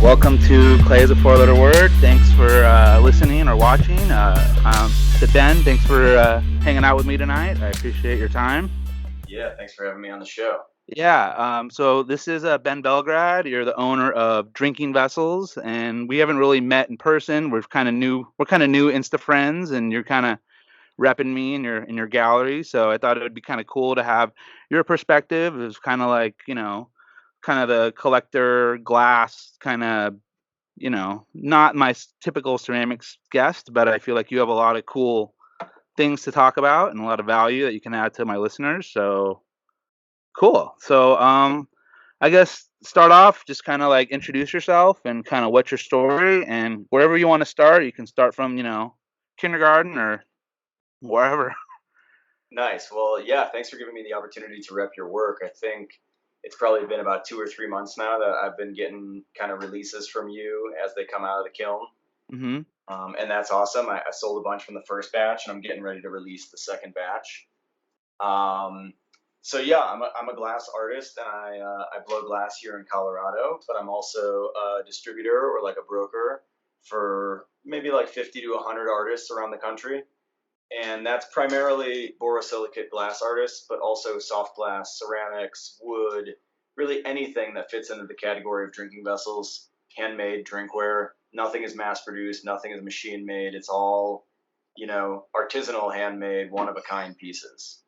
Welcome to Clay is a four-letter word. Thanks for listening or watching. To Ben, thanks for hanging out with me tonight. I appreciate your time. Yeah, thanks for having me on the show. Yeah, so this is Ben Belgrad. You're the owner of Drinking Vessels, and we haven't really met in person. We're kind of new. We're kind of new Insta friends, and you're kind of repping me in your gallery. So I thought it would be kind of cool to have your perspective. It was kind of like kind of the collector glass kind of not my typical ceramics guest, but I feel like you have a lot of cool things to talk about and a lot of value that you can add to my listeners. So cool. So I guess start off just kind of like introduce yourself and kind of what's your story, and wherever you want to start, you can start from, kindergarten or wherever. Nice. Well, yeah, thanks for giving me the opportunity to rep your work. I think it's probably been about 2 or 3 months now that I've been getting kind of releases from you as they come out of the kiln. Mhm. And that's awesome. I sold a bunch from the first batch, and I'm getting ready to release the second batch. Um, so yeah, I'm a glass artist, and I blow glass here in Colorado, but I'm also a distributor or like a broker for maybe like 50 to 100 artists around the country. And that's primarily borosilicate glass artists, but also soft glass, ceramics, wood, really anything that fits into the category of drinking vessels, handmade drinkware. Nothing is mass produced, nothing is machine made. It's all, artisanal, handmade, one of a kind pieces.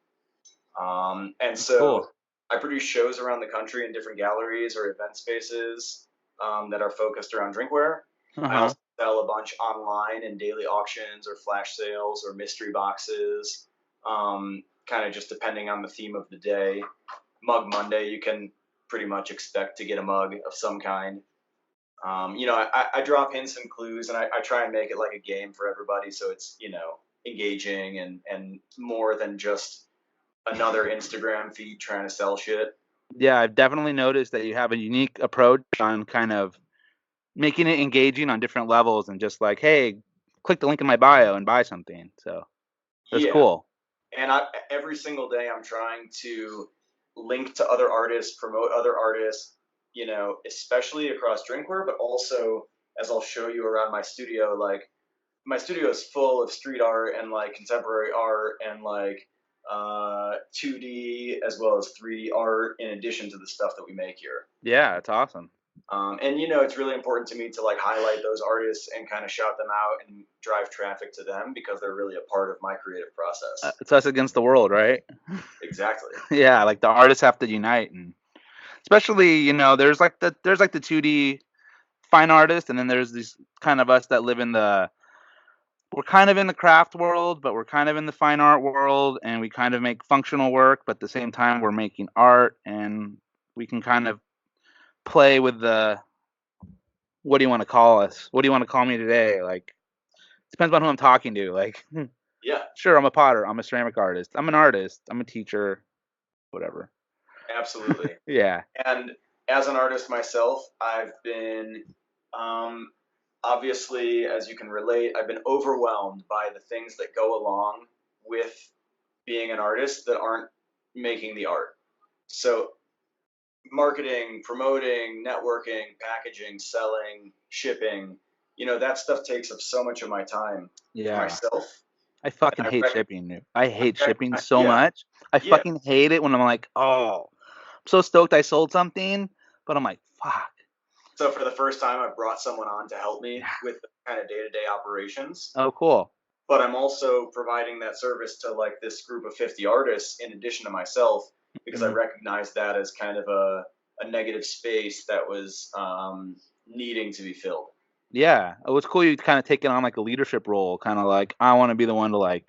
And That's cool. so I produce shows around the country in different galleries or event spaces that are focused around drinkware. I Uh-huh. also sell a bunch online in daily auctions or flash sales or mystery boxes, kind of just depending on the theme of the day. Mug Monday, you can pretty much expect to get a mug of some kind. I drop hints and clues, and I try and make it like a game for everybody, so it's engaging and more than just another Instagram feed trying to sell shit. Yeah, I've definitely noticed that you have a unique approach on kind of making it engaging on different levels and just like, hey, click the link in my bio and buy something. So that's Yeah, cool. and every single day I'm trying to link to other artists, promote other artists, especially across drinkware, but also as I'll show you around my studio, like my studio is full of street art and like contemporary art and like 2D as well as 3D art in addition to the stuff that we make here. Yeah, it's awesome. And it's really important to me to like highlight those artists and kind of shout them out and drive traffic to them because they're really a part of my creative process. It's us against the world, right? Exactly. Yeah, like the artists have to unite, and especially, there's like the 2D fine artist, and then there's these kind of us that live in the we're kind of in the craft world, but we're kind of in the fine art world, and we kind of make functional work, but at the same time we're making art, and we can kind of play with the what do you want to call us? What do you want to call me today? Like, depends on who I'm talking to. Like, Yeah, sure, I'm a potter, I'm a ceramic artist, I'm an artist, I'm a teacher, whatever. absolutely. Yeah. And as an artist myself, I've been, um, obviously, as you can relate, I've been overwhelmed by the things that go along with being an artist that aren't making the art. So marketing, promoting, networking, packaging, selling, shipping, that stuff takes up so much of my time for Yeah. myself. I fucking And hate shipping, dude. I hate I shipping recognize, so yeah, much. I yeah. fucking hate it when I'm like, oh, I'm so stoked I sold something, but I'm like, fuck. So for the first time, I brought someone on to help Yeah. me with the kind of day-to-day operations. Oh, cool. But I'm also providing that service to like this group of 50 artists in addition to myself because I Mhm. recognize that as kind of a negative space that was needing to be filled. Yeah. It was cool you kind of taking on like a leadership role, kind of like, I want to be the one to like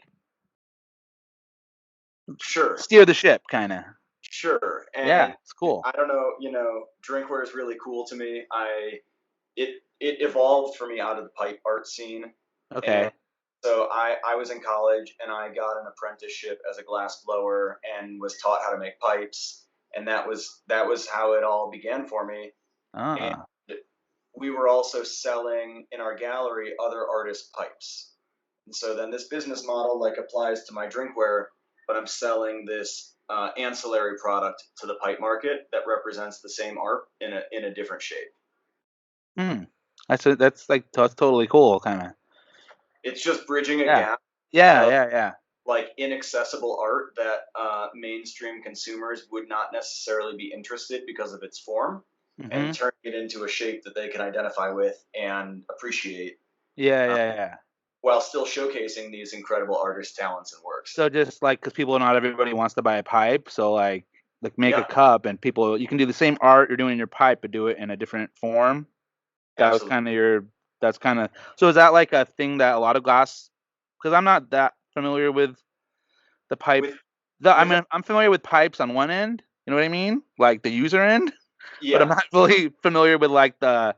Sure, steer the ship, kind of. sure. Yeah. And It's cool. I don't know, drinkware is really cool to me. It evolved for me out of the pipe art scene. And Okay. so I was in college and I got an apprenticeship as a glass blower and was taught how to make pipes. And that was how it all began for me. And Ah. we were also selling in our gallery other artists' pipes. And so then this business model like applies to my drinkware, but I'm selling this ancillary product to the pipe market that represents the same art in a different shape. Hmm. That's like that's totally cool, kind of. It's just bridging a Yeah. gap Yeah. of Yeah. Yeah. like inaccessible art that mainstream consumers would not necessarily be interested because of its form, and Hmm. turning it into a shape that they can identify with and appreciate, Yeah. uh, Yeah. Yeah. while still showcasing these incredible artist talents and works. So just like because people, not everybody wants to buy a pipe, so like make a Yeah, cup, and people, you can do the same art you're doing in your pipe, but do it in a different form. That was absolutely. kind of your. That's kind of. So is that like a thing that a lot of glass? Because I'm not that familiar with the pipe. With I with mean, I'm familiar with pipes on one end. You know what I mean? Like the user end, but I'm yeah, not really familiar with like the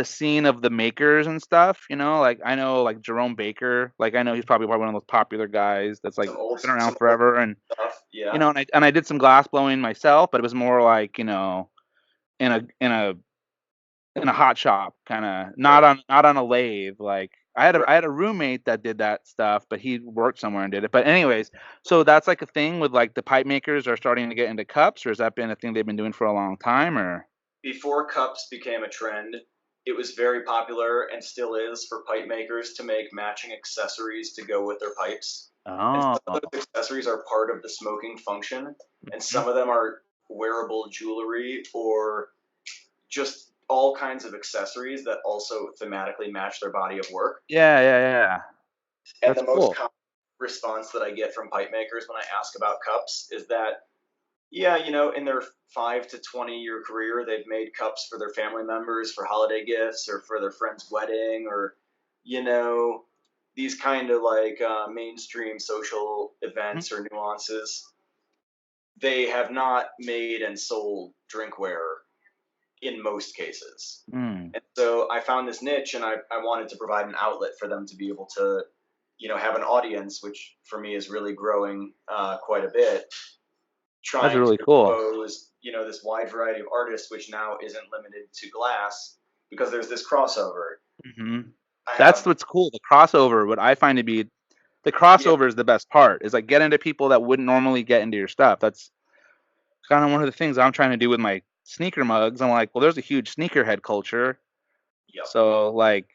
scene of the makers and stuff. Like I know like Jerome Baker. Like I know he's probably one of those popular guys that's like been around some old forever. And stuff. Yeah, and I did some glass blowing myself, but it was more like in a hot shop, kind of right. not on a lathe. Like I had a Right. I had a roommate that did that stuff, but he worked somewhere and did it. But anyways, so that's like a thing with like the pipe makers are starting to get into cups, or has that been a thing they've been doing for a long time, or? Before cups became a trend, it was very popular and still is for pipe makers to make matching accessories to go with their pipes. And Oh. some of those accessories are part of the smoking function, and Mhm. some of them are wearable jewelry or just all kinds of accessories that also thematically match their body of work. Yeah, yeah, yeah. And That's the most cool. common response that I get from pipe makers when I ask about cups is that, yeah, in their 5 to 20 year career, they've made cups for their family members for holiday gifts or for their friend's wedding, or, you know, these kind of like mainstream social Mhm. events or nuances. They have not made and sold drinkware in most cases. Mm. And so I found this niche, and I wanted to provide an outlet for them to be able to, have an audience, which for me is really growing quite a bit, That's trying to really cool. expose, this wide variety of artists, which now isn't limited to glass because there's this crossover. Hmm. I That's have, what's cool. The crossover, what I find to be the yeah, crossover is the best part. Is like get into people that wouldn't normally get into your stuff. That's kind of one of the things I'm trying to do with my sneaker mugs. I'm like, well, there's a huge sneakerhead culture. yep. So like,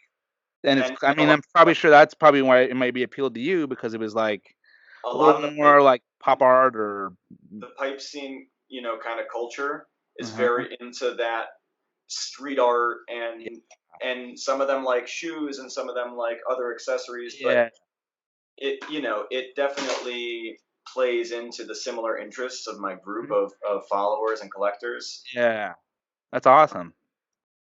and it's, And I mean, I'm probably sure that's probably why it might be appealed to you because it was like a a little lot of more like pop art or. the pipe scene, kind of culture is Uh-huh. very into that street art, Yeah. and some of them like shoes and some of them like other accessories, but Yeah. it definitely plays into the similar interests of my group Mhm. of followers and collectors. Yeah. That's awesome.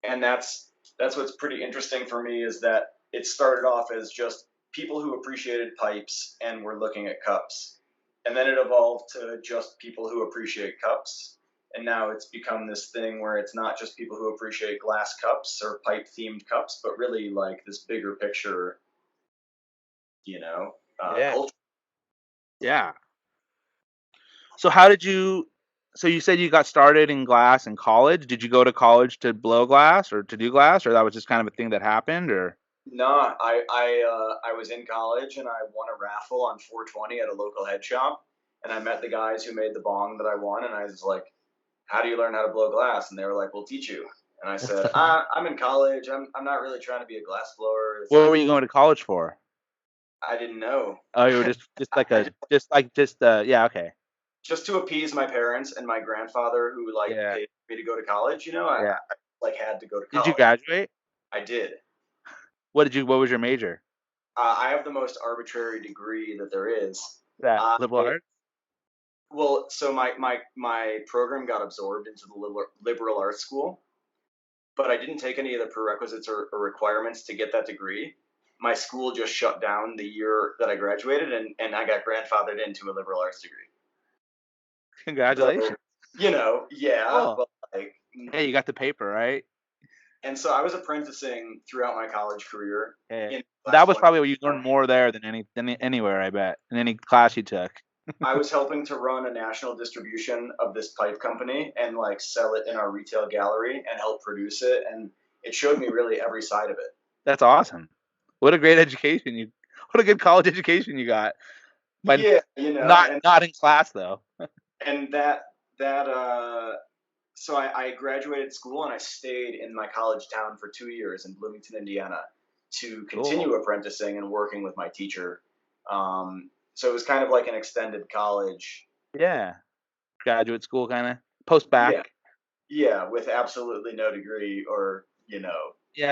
And that's what's pretty interesting for me is that it started off as just people who appreciated pipes and were looking at cups, and then it evolved to just people who appreciate cups, and now it's become this thing where it's not just people who appreciate glass cups or pipe themed cups, but really like this bigger picture, you know Yeah. culture. Yeah. So how did you? So you said you got started in glass in college. Did you go to college to blow glass or to do glass, or that was just kind of a thing that happened, or? No, I was in college and I won a raffle on 420 at a local head shop, and I met the guys who made the bong that I won, and I was like, "How do you learn how to blow glass?" And they were like, "We'll teach you." And I said, "I'm in college. I'm not really trying to be a glass blower. What were you going to college for? I didn't know." Oh, you were just like I yeah, okay. just to appease my parents and my grandfather who like Yeah, paid me to go to college. yeah. I like had to go to Did you college. graduate? I did. What was your major? I have the most arbitrary degree that there is. That I liberal arts? Well, so my program got absorbed into the liberal arts school, but I didn't take any of the prerequisites or requirements to get that degree. My school just shut down the year that I graduated, and I got grandfathered into a liberal arts degree. So, Congratulations. yeah, Cool. but like, Hey, you got the paper, right? and so I was apprenticing throughout my college career Yeah. in That last was one. probably where you learned more there than anywhere, I bet, in any class you took. I was helping to run a national distribution of this pipe company and like sell it in our retail gallery and help produce it, and it showed me really every side of it. That's awesome. What a great education what a good college education you got. But Yeah, not in class though. and that So I graduated school and I stayed in my college town for 2 years in Bloomington, Indiana, to Cool. continue apprenticing and working with my teacher. So it was kind of like an extended college. Yeah. Graduate school kind of post Yeah, back. yeah, with absolutely no degree or, Yeah,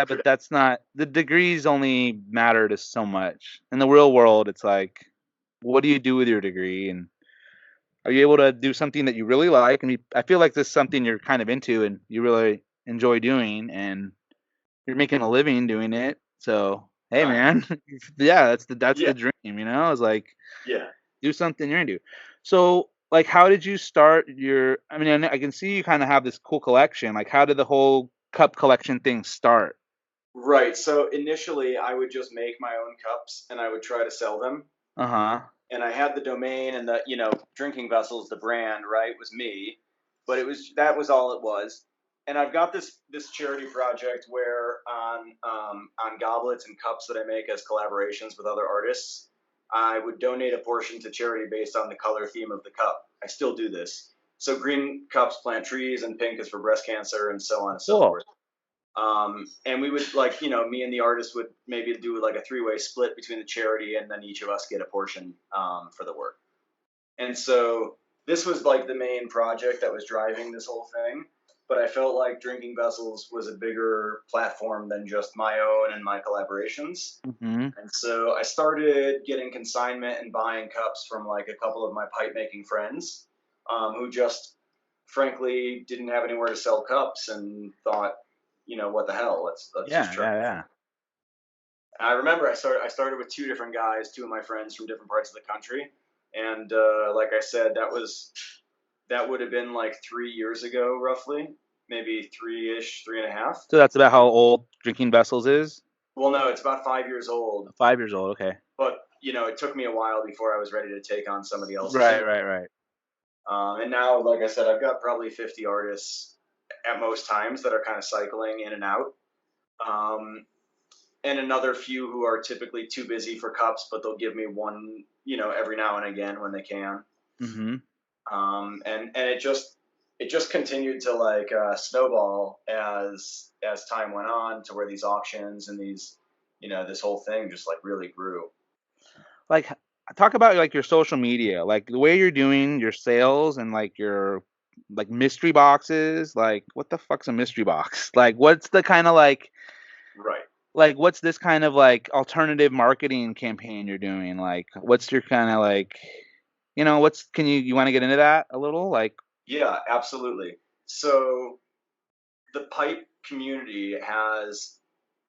but credentials. that's not the degrees only matter to so much. In the real world, it's like, what do you do with your degree, and are you able to do something that you really like? And I feel like this is something you're kind of into and you really enjoy doing, and you're making a living doing it. So, hey, Kind of. man, yeah, that's the Yeah, dream, It's like yeah. do something you're into. So, like, how did you start your? I mean, I can see you kind of have this cool collection. Like, how did the whole cup collection thing start? Right. So initially, I would just make my own cups and I would try to sell them. Uh huh. And I had the domain and the drinking vessels, the brand, right, was me, but that was all it was. And I've got this charity project where on goblets and cups that I make as collaborations with other artists, I would donate a portion to charity based on the color theme of the cup. I still do this. So green cups plant trees, and pink is for breast cancer, and so on and so Cool. forth. And we would me and the artist would maybe do like a three-way split between the charity, and then each of us get a portion for the work. And so this was like the main project that was driving this whole thing. But I felt like Drinking Vessels was a bigger platform than just my own and my collaborations. Hmm. And so I started getting consignment and buying cups from like a couple of my pipe making friends, who just frankly didn't have anywhere to sell cups and thought, what the hell? Let's just Yeah, try. yeah, yeah. And I remember I started with two different guys, two of my friends from different parts of the country, and like I said, that would have been like 3 years ago, roughly, maybe three-ish, three and a half. So that's about how old Drinking Vessels is. Well, no, it's about 5 years old, 5 years old. Okay. but it took me a while before I was ready to take on somebody else's Right, image. right, right. And now, like I said, I've got probably 50 artists at most times that are kind of cycling in and out. Um, and another few who are typically too busy for cups, but they'll give me one, every now and again when they can. Hmm. And it just continued to like snowball as time went on, to where these auctions and these, this whole thing just like really grew. Like, talk about like your social media, like the way you're doing your sales and like your like mystery boxes. Like, what the fuck's a mystery box? Like, what's the kind of Right. like what's this kind of like alternative marketing campaign you're doing? Like, what's your kind of like, what's can you want to get into that a little? Like, Yeah, absolutely. So the pipe community has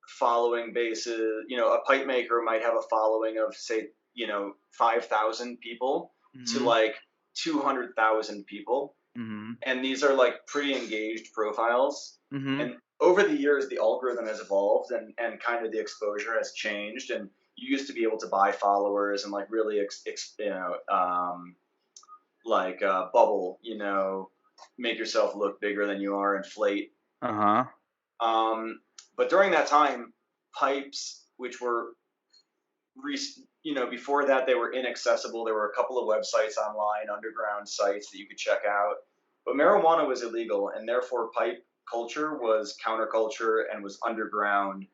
following bases. A pipe maker might have a following of, say, 5,000 people to hmm like 200,000 people. hmm And these are like pretty engaged profiles. hmm And over the years, the algorithm has evolved, and kind of the exposure has changed. And you used to be able to buy followers and like really, bubble, make yourself look bigger than you are, inflate. uh-huh. But during that time, pipes, which were, before that, they were inaccessible. There were a couple of websites online, underground sites that you could check out. But marijuana was illegal, and therefore pipe culture was counterculture and was underground.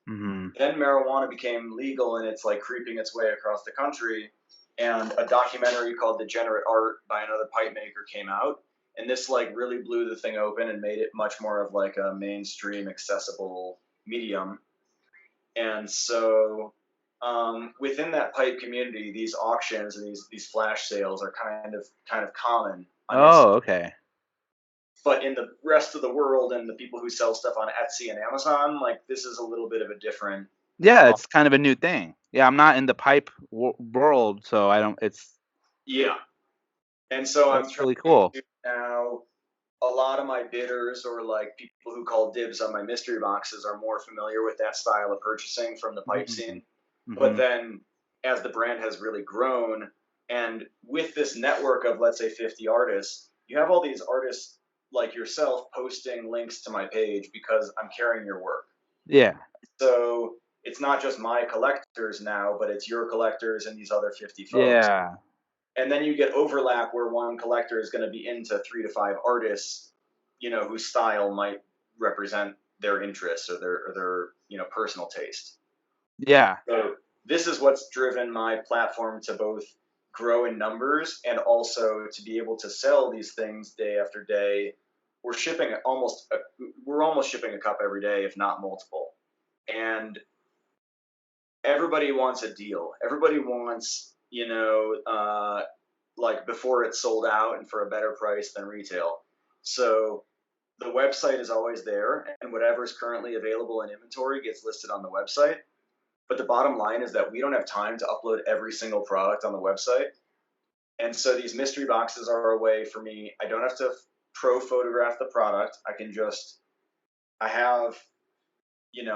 hmm Then marijuana became legal, and it's like creeping its way across the country. And a documentary called Degenerate Art by another pipe maker came out. And this like really blew the thing open and made it much more of like a mainstream accessible medium. And so within that pipe community, these auctions and these flash sales are kind of common on Instagram. Oh, okay. But in the rest of the world and the people who sell stuff on Etsy and Amazon, like this is a little bit of a different. Yeah, mo- it's kind of a new thing. Yeah, I'm not in the pipe world, so I don't. It's Yeah, and so I'm That's trying really cool. to now. A lot of my bidders, or like people who call dibs on my mystery boxes, are more familiar with that style of purchasing from the pipe Hmm. scene. But Hmm. then, as the brand has really grown, and with this network of, let's say, 50 artists, you have all these artists like yourself posting links to my page because I'm carrying your work. Yeah. So it's not just my collectors now, but it's your collectors and these other 50 folks. Yeah. And then you get overlap where one collector is going to be into 3 to 5 artists, whose style might represent their interests or their personal taste. Yeah. So this is what's driven my platform to both grow in numbers and also to be able to sell these things day after day. We're shipping we're almost shipping a cup every day, if not multiple. And everybody wants a deal. Everybody wants, like before it's sold out and for a better price than retail. So the website is always there, and whatever is currently available in inventory gets listed on the website. But the bottom line is that we don't have time to upload every single product on the website. And so these mystery boxes are a way for me. I don't have to pro photograph the product. I have,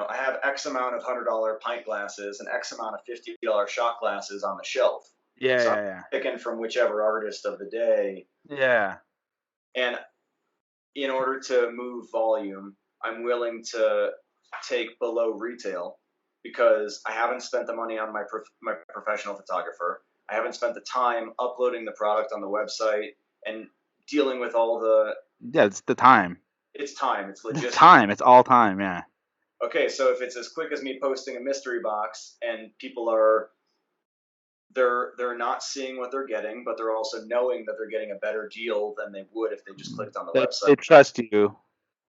I have X amount of $100 pint glasses and X amount of $50 shot glasses on the shelf. Yeah. So I'm Yeah. picking from whichever artist of the day. Yeah. And in order to move volume, I'm willing to take below retail because I haven't spent the money on my professional photographer. I haven't spent the time uploading the product on the website and dealing with all the. Yeah. It's the time. It's time. It's It's logistics. time. It's all time. Yeah. Okay, so if it's as quick as me posting a mystery box and people are they're not seeing what they're getting, but they're also knowing that they're getting a better deal than they would if they just clicked on the website. They trust you.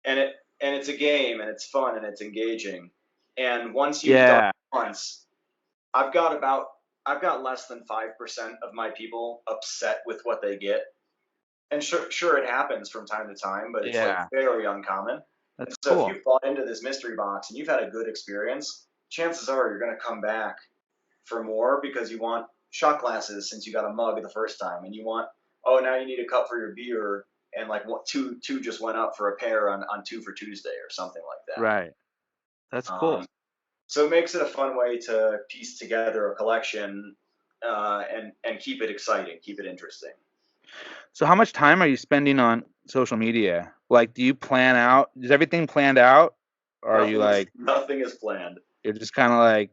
And it's a game and it's fun and it's engaging. And once you've done Yeah. it once, I've got less than 5% of my people upset with what they get. And sure it happens from time to time, but it's like Yeah. very uncommon. And That's so if cool. you've bought into this mystery box and you've had a good experience, chances are you're going to come back for more because you want shot glasses since you got a mug the first time, and you want, oh, now you need a cup for your beer, and like what two just went up for a pair on Two for Tuesday or something like Right. That's that. cool. So it makes it a fun way to piece together a collection, and keep it exciting, keep it interesting. So how much time are you spending on social media? Like, do you plan out? Is everything planned out? Or are you like, Nothing is planned. you're just kind of like,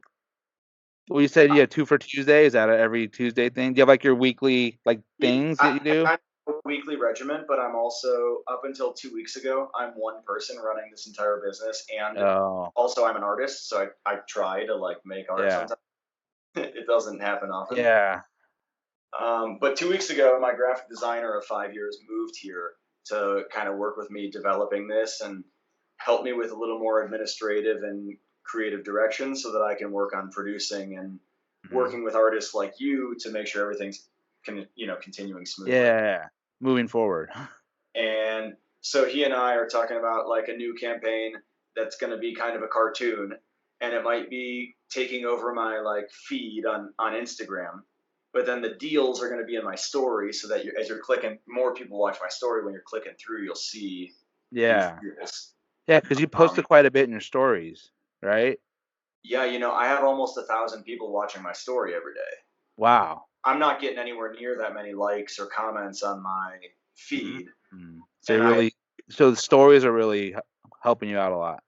well, you said you had Two for Tuesday. Is that a every Tuesday thing? Do you have like your weekly like things that you I do? kind of have a weekly regiment, but I'm also, up until 2 weeks ago, I'm one person running this entire business, and Oh, also I'm an artist, so I try to like make art yeah. sometimes. It doesn't happen often. Yeah. But 2 weeks ago, my graphic designer of 5 years moved here to kind of work with me developing this and help me with a little more administrative and creative direction so that I can work on producing and Mhm. working with artists like you to make sure everything's continuing smoothly. Yeah. Moving forward. And so he and I are talking about like a new campaign that's going to be kind of a cartoon, and it might be taking over my like feed on Instagram. But then the deals are going to be in my story, so that as you're clicking, more people watch my story. When you're clicking through, you'll see these Yeah. deals. Yeah, because you posted Um, quite a bit in your stories, right? yeah, I have almost 1,000 people watching my story every day. Wow. I'm not getting anywhere near that many likes or comments on my Mhm. feed, So and I so the stories are really helping you out a lot.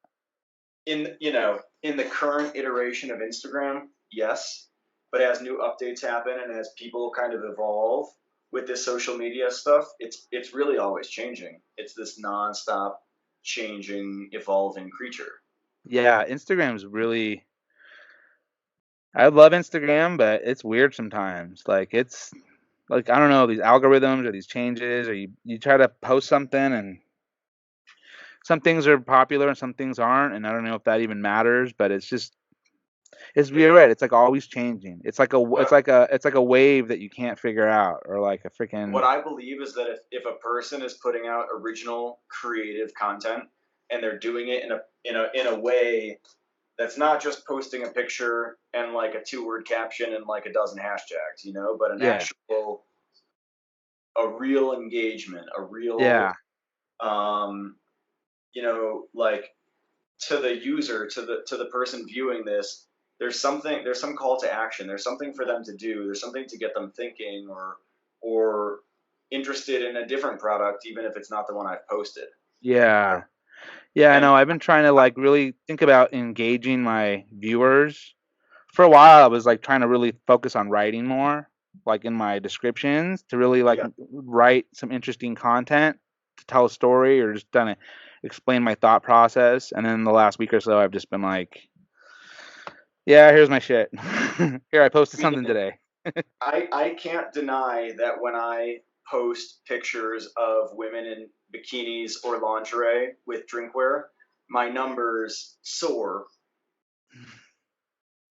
in the current iteration of Instagram, yes, but as new updates happen and as people kind of evolve with this social media stuff, it's really always changing. It's this nonstop changing, evolving creature. Yeah, Instagram's really. I love Instagram, but it's weird sometimes. Like it's like I don't know these algorithms or these changes, or you try to post something and some things are popular and some things aren't, and I don't know if that even matters. But you're right. It's like always changing. What It's like a wave that you can't figure out, or like a freaking what I believe is that if a person is putting out original creative content and they're doing it in a way that's not just posting a picture and like a 2-word caption and like a dozen hashtags, but an yeah, actual a real engagement, a real yeah, um, like to the user, to the person viewing this, there's some call to action. There's something for them to do. There's something to get them thinking or interested in a different product, even if it's not the one I've posted. yeah. Yeah, I And know. I've been trying to like really think about engaging my viewers. For a while, I was like trying to really focus on writing more, like in my descriptions, to really like yeah, write some interesting content. to tell a story or just kind of explain my thought process. And then the last week or so, I've just been like, yeah, here's my shit. Here, I posted I mean, something today. I can't deny that when I post pictures of women in bikinis or lingerie with drinkware, my numbers soar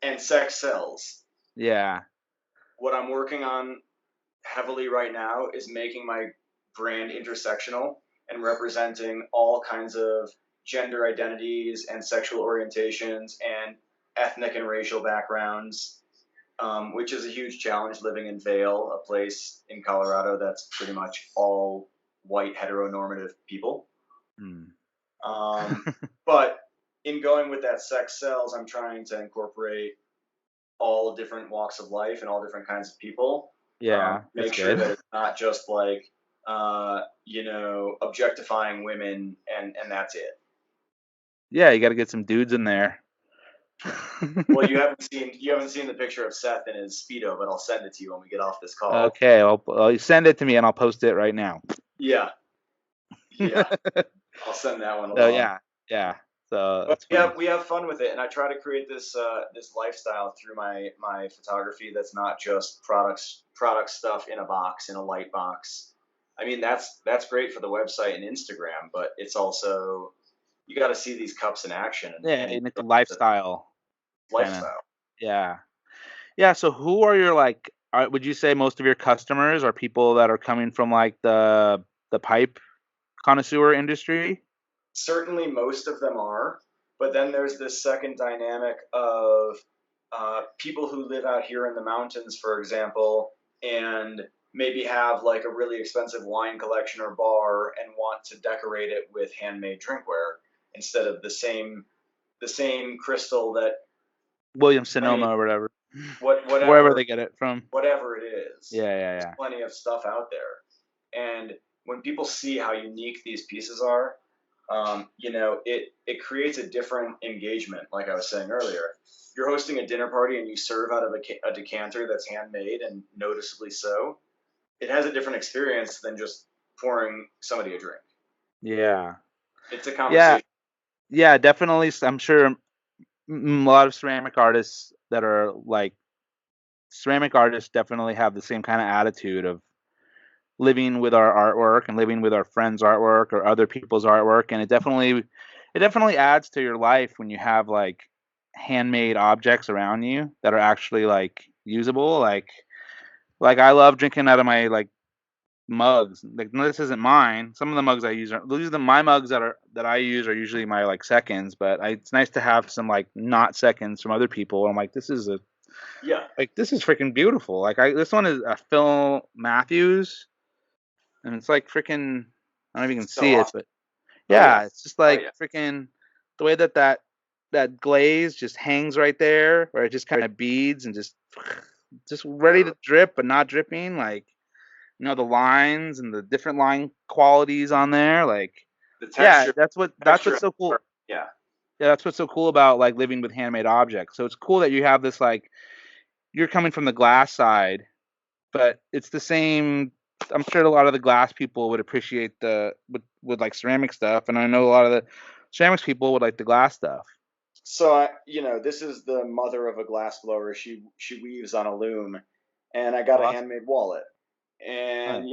and sex sells. Yeah. What I'm working on heavily right now is making my brand intersectional and representing all kinds of gender identities and sexual orientations and ethnic and racial backgrounds, which is a huge challenge living in Vail, a place in Colorado that's pretty much all white heteronormative people. Hmm. Um, but in going with that sex sells, I'm trying to incorporate all different walks of life and all different kinds of people. Yeah, that's Make sure good. that it's not just like objectifying women and that's it. Yeah, you got to get some dudes in there. Well, you haven't seen the picture of Seth in his speedo, but I'll send it to you when we get off this call. Okay, I'll send it to me and I'll post it right now. Yeah, yeah, I'll send that one So along. yeah, yeah. So But that's yeah, funny. we have fun with it, and I try to create this lifestyle through my photography that's not just product stuff in a box in a light box. I mean that's great for the website and Instagram, but it's also you got to see these cups in action Yeah, and and it's a enjoy the lifestyle kind of. lifestyle. Yeah, yeah. So who are your like? Would you say most of your customers are people that are coming from like the pipe connoisseur industry? Certainly, most of them are, but then there's this second dynamic of people who live out here in the mountains, for example, and maybe have like a really expensive wine collection or bar and want to decorate it with handmade drinkware instead of the same crystal that Williams I mean Sonoma or whatever, wherever whatever they get it from. whatever it is. Yeah, yeah, There's yeah. plenty of stuff out there. And when people see how unique these pieces are, it creates a different engagement. Like I was saying earlier, you're hosting a dinner party and you serve out of a decanter that's handmade and noticeably so. It has a different experience than just pouring somebody a drink. Yeah. It's a Yeah, conversation. yeah, definitely. I'm sure a lot of ceramic artists that are like ceramic artists definitely have the same kind of attitude of living with our artwork and living with our friends' artwork or other people's artwork, and it definitely adds to your life when you have like handmade objects around you that are actually like usable. Like I love drinking out of my like mugs. Like no, this isn't mine. Some of the mugs I use are these are my mugs that I use are usually my like seconds, but it's nice to have some like not seconds from other people. I'm like Yeah, this is freaking beautiful. Like this one is a Phil Matthews, and it's like freaking. I don't know if you can so see it, awesome. but Oh yeah, yeah, it's just oh like yeah. freaking the way that glaze just hangs right there, or it just kind of beads and just ready Yeah, to drip but not dripping. Like the lines and the different line qualities on there. Like the yeah, texture, that's texture. what's so cool. Yeah. Yeah, that's what's so cool about like living with handmade objects. So it's cool that you have this like you're coming from the glass side, but it's the same. I'm sure a lot of the glass people would appreciate with like ceramic stuff, and I know a lot of the ceramics people would like the glass stuff. So this is the mother of a glass blower. She weaves on a loom, and I got a Awesome. handmade wallet. Nice. And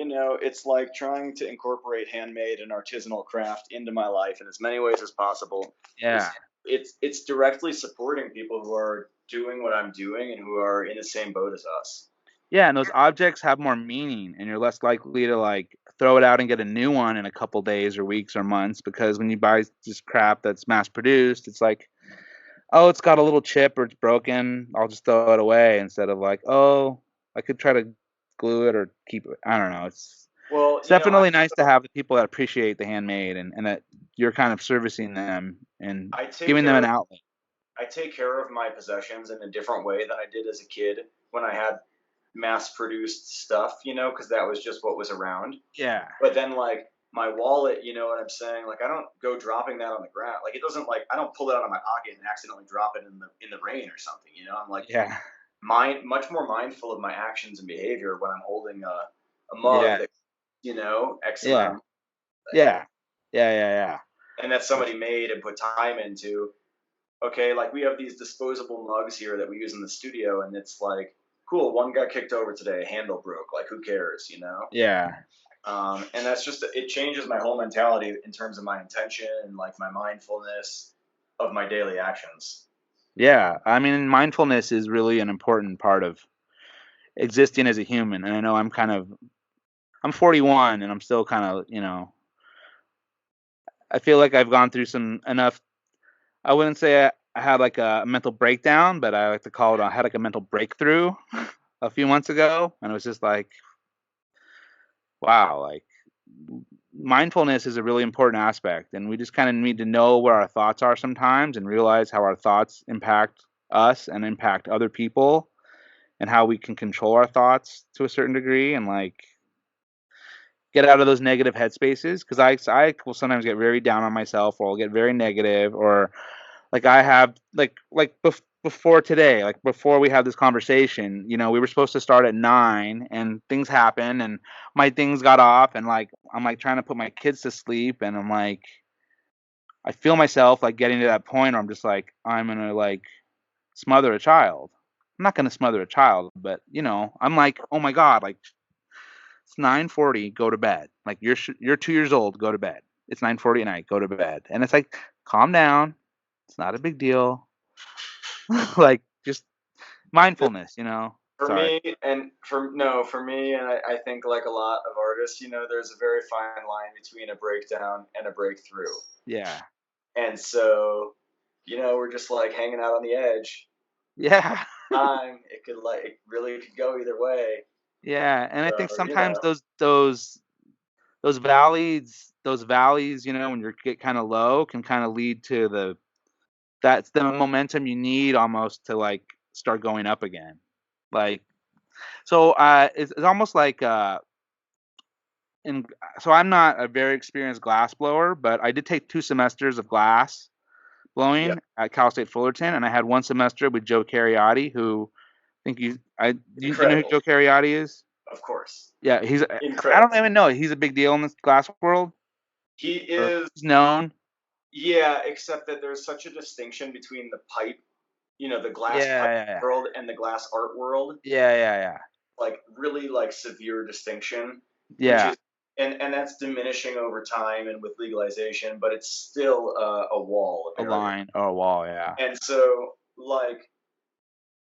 it's like trying to incorporate handmade and artisanal craft into my life in as many ways as possible. Yeah. It's directly supporting people who are doing what I'm doing and who are in the same boat as us. Yeah, and those objects have more meaning, and you're less likely to like throw it out and get a new one in a couple days or weeks or months because when you buy just crap that's mass produced, it's like, oh, it's got a little chip or it's broken, I'll just throw it away instead of like, oh, I could try to glue it or keep it. I don't know. Well, It's definitely nice to have the people that appreciate the handmade and that you're kind of servicing them and I take giving them care an of outlet. I take care of my possessions in a different way than I did as a kid when I had mass produced stuff, because that was just what was around. Yeah. But then like my wallet, you know what I'm saying? Like I don't go dropping that on the ground. Like it doesn't like I don't pull it out of my pocket and accidentally drop it in the rain or something. I'm like Yeah. much more mindful of my actions and behavior when I'm holding a mug Yeah. that X amount Yeah. of. Yeah. Yeah, yeah, yeah. And that somebody made and put time into. Okay, like we have these disposable mugs here that we use in the studio, and it's like, cool, one got kicked over today, a handle broke, like who cares, you know? Yeah. And that's just, it changes my whole mentality in terms of my intention and like my mindfulness of my daily actions. Yeah. I mean, mindfulness is really an important part of existing as a human. And I know I'm 41 and I'm still kind of, I feel like I've gone through some enough. I wouldn't say I had like a mental breakdown, but I like to call it, I had like a mental breakthrough a few months ago. And it was just like, wow, like mindfulness is a really important aspect. And we just kind of need to know where our thoughts are sometimes and realize how our thoughts impact us and impact other people and how we can control our thoughts to a certain degree and like get out of those negative headspaces because I will sometimes get very down on myself or I'll get very negative or like I have before today, like before we had this conversation, we were supposed to start at 9 and things happened and my things got off and like I'm like trying to put my kids to sleep and I'm like I feel myself like getting to that point where I'm just like I'm gonna like smother a child. I'm not gonna smother a child, but I'm like, oh my god, like it's 9:40, go to bed. Like you're 2 years old, go to bed. It's 9:40 at night, go to bed. And it's like, calm down. It's not a big deal. Like just mindfulness, For Sorry. me, and for no, for me, and I think like a lot of artists, there's a very fine line between a breakdown and a breakthrough. Yeah. And so, we're just like hanging out on the edge. Yeah. Time, it really could go either way. Yeah. And I think So, sometimes those valleys, when you get kind of low can kind of lead to that's the momentum you need almost to like start going up again. Like so it's almost like in so I'm not a very experienced glass blower, but I did take 2 semesters of glass yeah, blowing at Cal State Fullerton, and I had one semester with Joe Cariotti, who I think do you know who incredible, Joe Cariotti is? of course, Yeah, I don't incredible. even know. He's a big deal in this glass world, He or is, he's known. yeah, except that there's such a distinction between the pipe, the glass pipe Yeah, yeah, world and the glass art world, yeah, yeah, yeah, like really like severe distinction, which yeah. is, and that's diminishing over time and with legalization, but it's still a wall, a A barrier. line or a wall. Yeah. And so, like,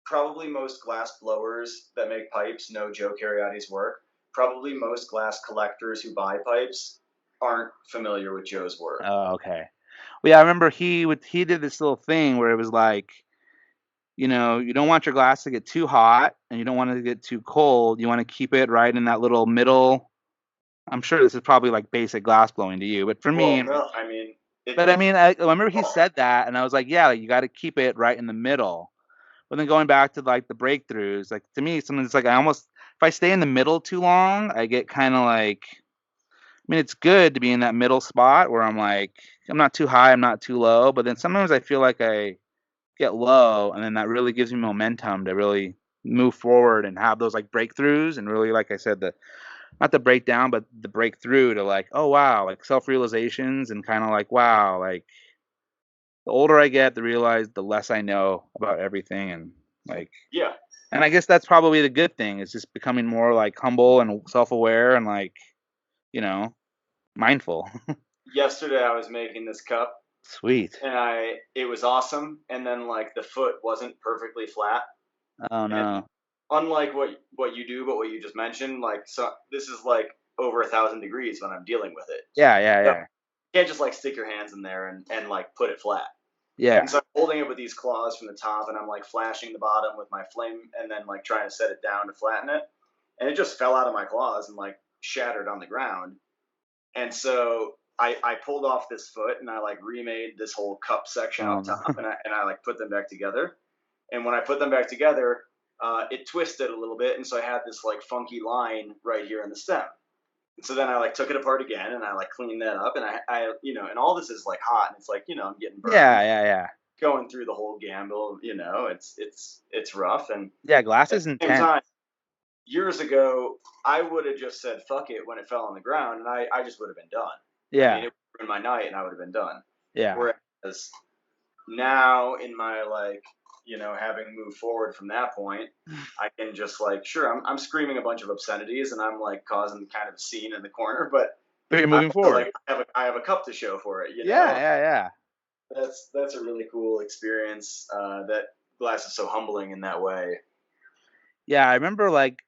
probably most glass blowers that make pipes know Joe Cariotti's work. Probably most glass collectors who buy pipes aren't familiar with Joe's work. Oh, okay. Well, yeah, I remember he did this little thing where it was like, you don't want your glass to get too hot and you don't want it to get too cold. You want to keep it right in that little middle. I'm sure this is probably like basic glass blowing to you, but for Well, me, no, I mean, it. but I mean, I remember he said that, and I was like, yeah, you got to keep it right in the middle. But then going back to like the breakthroughs, like to me, sometimes it's like if I stay in the middle too long, I get kind of like, I mean, it's good to be in that middle spot where I'm like, I'm not too high, I'm not too low, but then sometimes I feel like I get low, and then that really gives me momentum to really move forward and have those like breakthroughs and really, like I said, the not the breakdown, but the breakthrough to like, oh wow, like self realizations and kind of like, wow, like the older I get, the less I know about everything, and like, Yeah. and I guess that's probably the good thing is just becoming more like humble and self aware and like, you know, mindful. Yesterday I was making this cup, Sweet. and it was awesome, and then like the foot wasn't perfectly flat, Oh and no. unlike what you do, but what you just mentioned, like, so this is like over 1,000 degrees when I'm dealing with it. Yeah, yeah, So yeah, you can't just like stick your hands in there and like put it flat. And yeah. so I'm holding it with these claws from the top, and I'm like flashing the bottom with my flame, and then like trying to set it down to flatten it, and it just fell out of my claws and like shattered on the ground. And so I pulled off this foot, and I like remade this whole cup section Oh up no. top, and I like put them back together. And when I put them back together, it twisted a little bit, and so I had this like funky line right here in the stem. And so then I like took it apart again, and I like cleaned that up, and and all this is like hot, and it's like, I'm getting burned, Yeah, yeah, yeah. going through the whole gamble. It's rough, and Yeah, glass at is the same intense. time, years ago, I would have just said fuck it when it fell on the ground, and I just would have been done. I mean, Yeah. it would ruin my night and I would have been done. Yeah. Whereas now in my like, having moved forward from that point, I can just like, sure, I'm screaming a bunch of obscenities and I'm like causing kind of a scene in the corner, but But you're I moving feel forward. like I have a cup to show for it. Yeah, yeah, yeah. That's a really cool experience. That glass is so humbling in that way. Yeah, I remember like,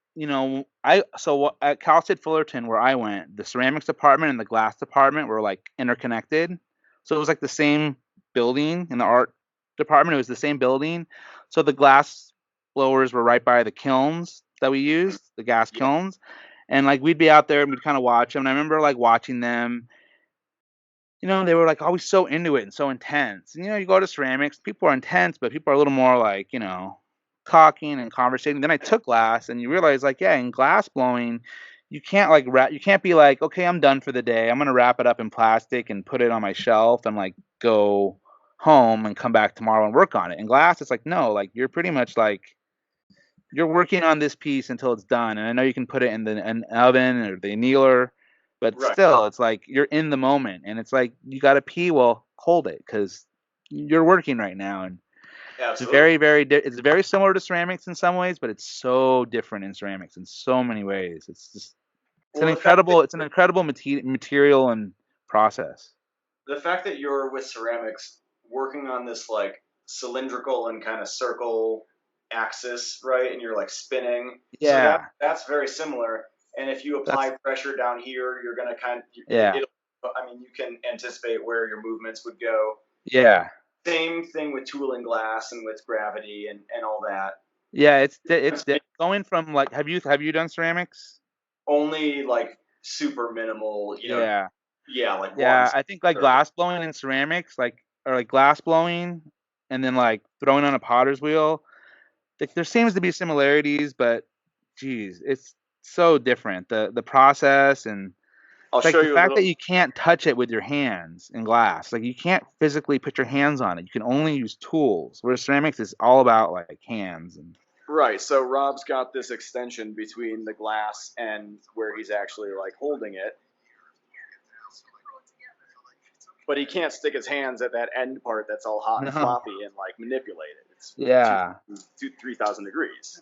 at Cal State Fullerton where I went, the ceramics department and the glass department were like interconnected. So it was like the same building in the art department. It was the same building. So the glass blowers were right by the kilns that we used, the gas Yep. kilns. And like we'd be out there and we'd kind of watch them. And I remember like watching them, they were like always so into it and so intense. And you go to ceramics, people are intense, but people are a little more like, talking and conversating. Then I took glass and you realize like, yeah, in glass blowing, you can't like you can't be like, okay, I'm done for the day. I'm gonna wrap it up in plastic and put it on my shelf and like go home and come back tomorrow and work on it. In glass, it's like, no, like you're pretty much like you're working on this piece until it's done. And I know you can put it in the an oven or the annealer, but Right. still, it's like you're in the moment. And it's like you got to pee. Well, hold it because you're working right now. And it's Absolutely. very, it's very similar to ceramics in some ways, but it's so different in ceramics in so many ways. Well, the fact that it's an incredible material and process. you're with ceramics working on this like cylindrical and kind of circle axis, right? And you're like spinning. So Yeah, that's very similar. And if you that's apply pressure down here, you're gonna yeah, I mean, you can anticipate where your movements would go. yeah, Same thing with tooling glass and with gravity and all that. yeah. It's Going from like, have you done ceramics? only like super minimal, Yeah. yeah, like Yeah, once. I think like Or, glass blowing and ceramics, like or like glass blowing and then like throwing on a potter's wheel. Like there seems to be similarities, but geez, it's so different. The process and I'll it's like show the you a fact little. that you can't touch it with your hands in glass. Like you can't physically put your hands on it. You can only use tools. Whereas ceramics is all about like hands and Right. So Rob's got this extension between the glass and where he's actually like holding it, but he can't stick his hands at that end part that's all hot and no. floppy and like manipulate it. It's Yeah. 3,000 degrees.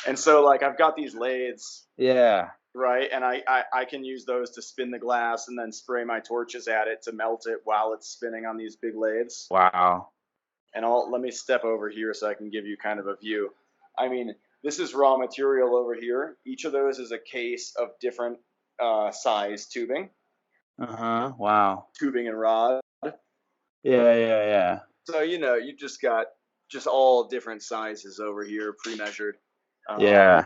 And so like I've got these lathes, Yeah. right, and I can use those to spin the glass and then spray my torches at it to melt it while it's spinning on these big lathes. Wow. And let me step over here so I can give you kind of a view. I mean, this is raw material over here. Each of those is a case of different size Uh-huh. Wow. tubing and rod. Yeah, yeah, yeah. So you just got just all different sizes over here, pre-measured. Yeah.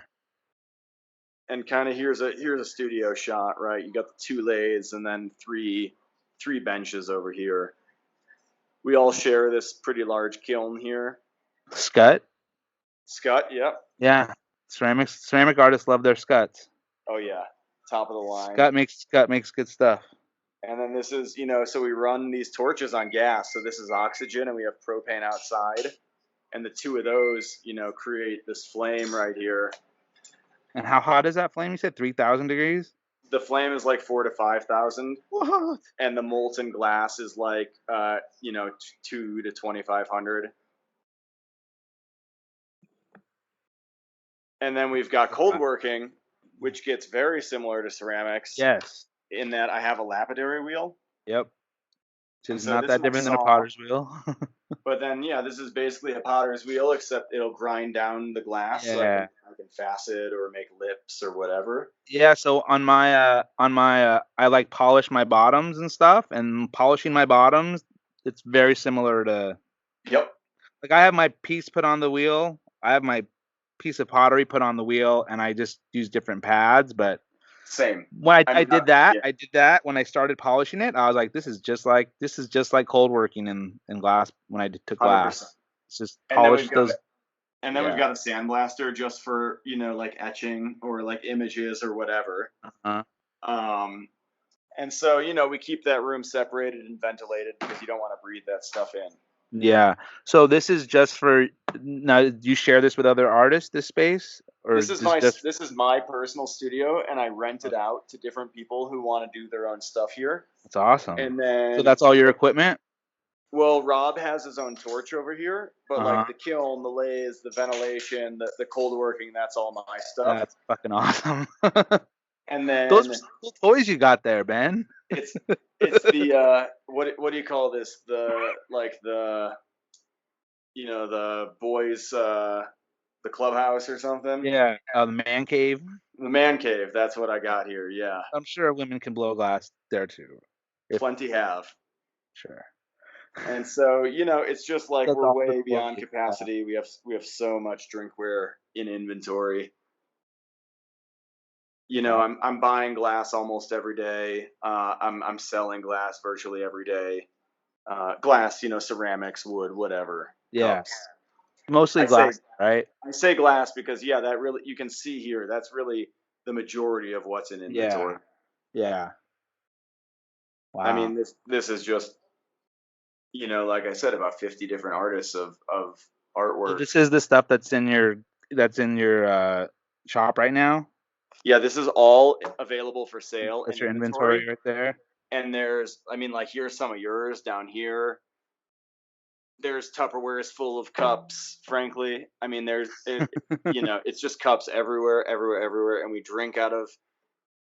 And kind of here's a studio shot, right? You got the two lathes and then three benches over here. We all share this pretty large kiln here. Scut? Scott, yep. Yeah. Ceramic artists love their scuts. Oh yeah, top of the line. Scut makes good stuff. And then this is, so we run these torches on gas. So this is oxygen and we have propane outside. And the two of those, create this flame right here. And how hot is that flame? You said 3,000 degrees? The flame is like 4 to 5,000. What? And the molten glass is like, 2 to 2,500. And then we've got cold working, which gets very similar to ceramics Yes. in that I have a lapidary wheel. Yep. Which And is so not this is that my different than a saw. potter's wheel. But then, yeah, this is basically a potter's wheel, except it'll grind down the glass so Yeah. I can facet or make lips or whatever. Yeah, so on my I like polish my bottoms and stuff, and polishing my bottoms, it's very similar to Yep, like I have my piece put on the wheel. I have my piece of pottery put on the wheel and I just use different pads, but same. when I, I'm I not, did that, yeah, I did that when I started polishing it. I was like, this is just like cold working in glass when I took 100%. glass. It's just And then polish those. we've Yeah. got a sandblaster just for, like etching or like images or whatever. Uh-huh. Um, and so, we keep that room separated and ventilated because you don't want to breathe that stuff in. Yeah. So this is just for now. Do you share this with other artists? This space, or this is just? This is my personal studio, and I rent it Okay, out to different people who want to do their own stuff here. that's awesome. And So then, that's all your equipment. well, Rob has his own torch over here, but Uh like huh. the kiln, the lathe, the ventilation, the cold working, that's all my stuff. That's fucking awesome. And Those are then some cool toys you got there, Ben. it's it's the what do you call this? The like the the boys the clubhouse or something. Yeah. The man cave. The man cave. That's what I got here. Yeah, I'm sure women can blow glass there too. If plenty have. sure. And so it's just like That's we're all the way beyond toys. capacity. We have so much drinkware in inventory. Wow. I'm buying glass almost every day. I'm selling glass virtually every day. Glass, ceramics, wood, whatever, Yeah. cups. Mostly I say glass, right? I say glass because yeah, that really you can see here. That's really the majority of what's in Yeah. inventory. Yeah. I Wow. mean, this is just like I said, about 50 different artists of So artwork. this is the stuff that's in your shop right now. Yeah, this is all available for sale That's in your inventory. inventory right there. And I mean, like here's some of yours down here. There's Tupperwares full of cups. Frankly, I mean, it's just cups everywhere, everywhere, everywhere, and we drink out of,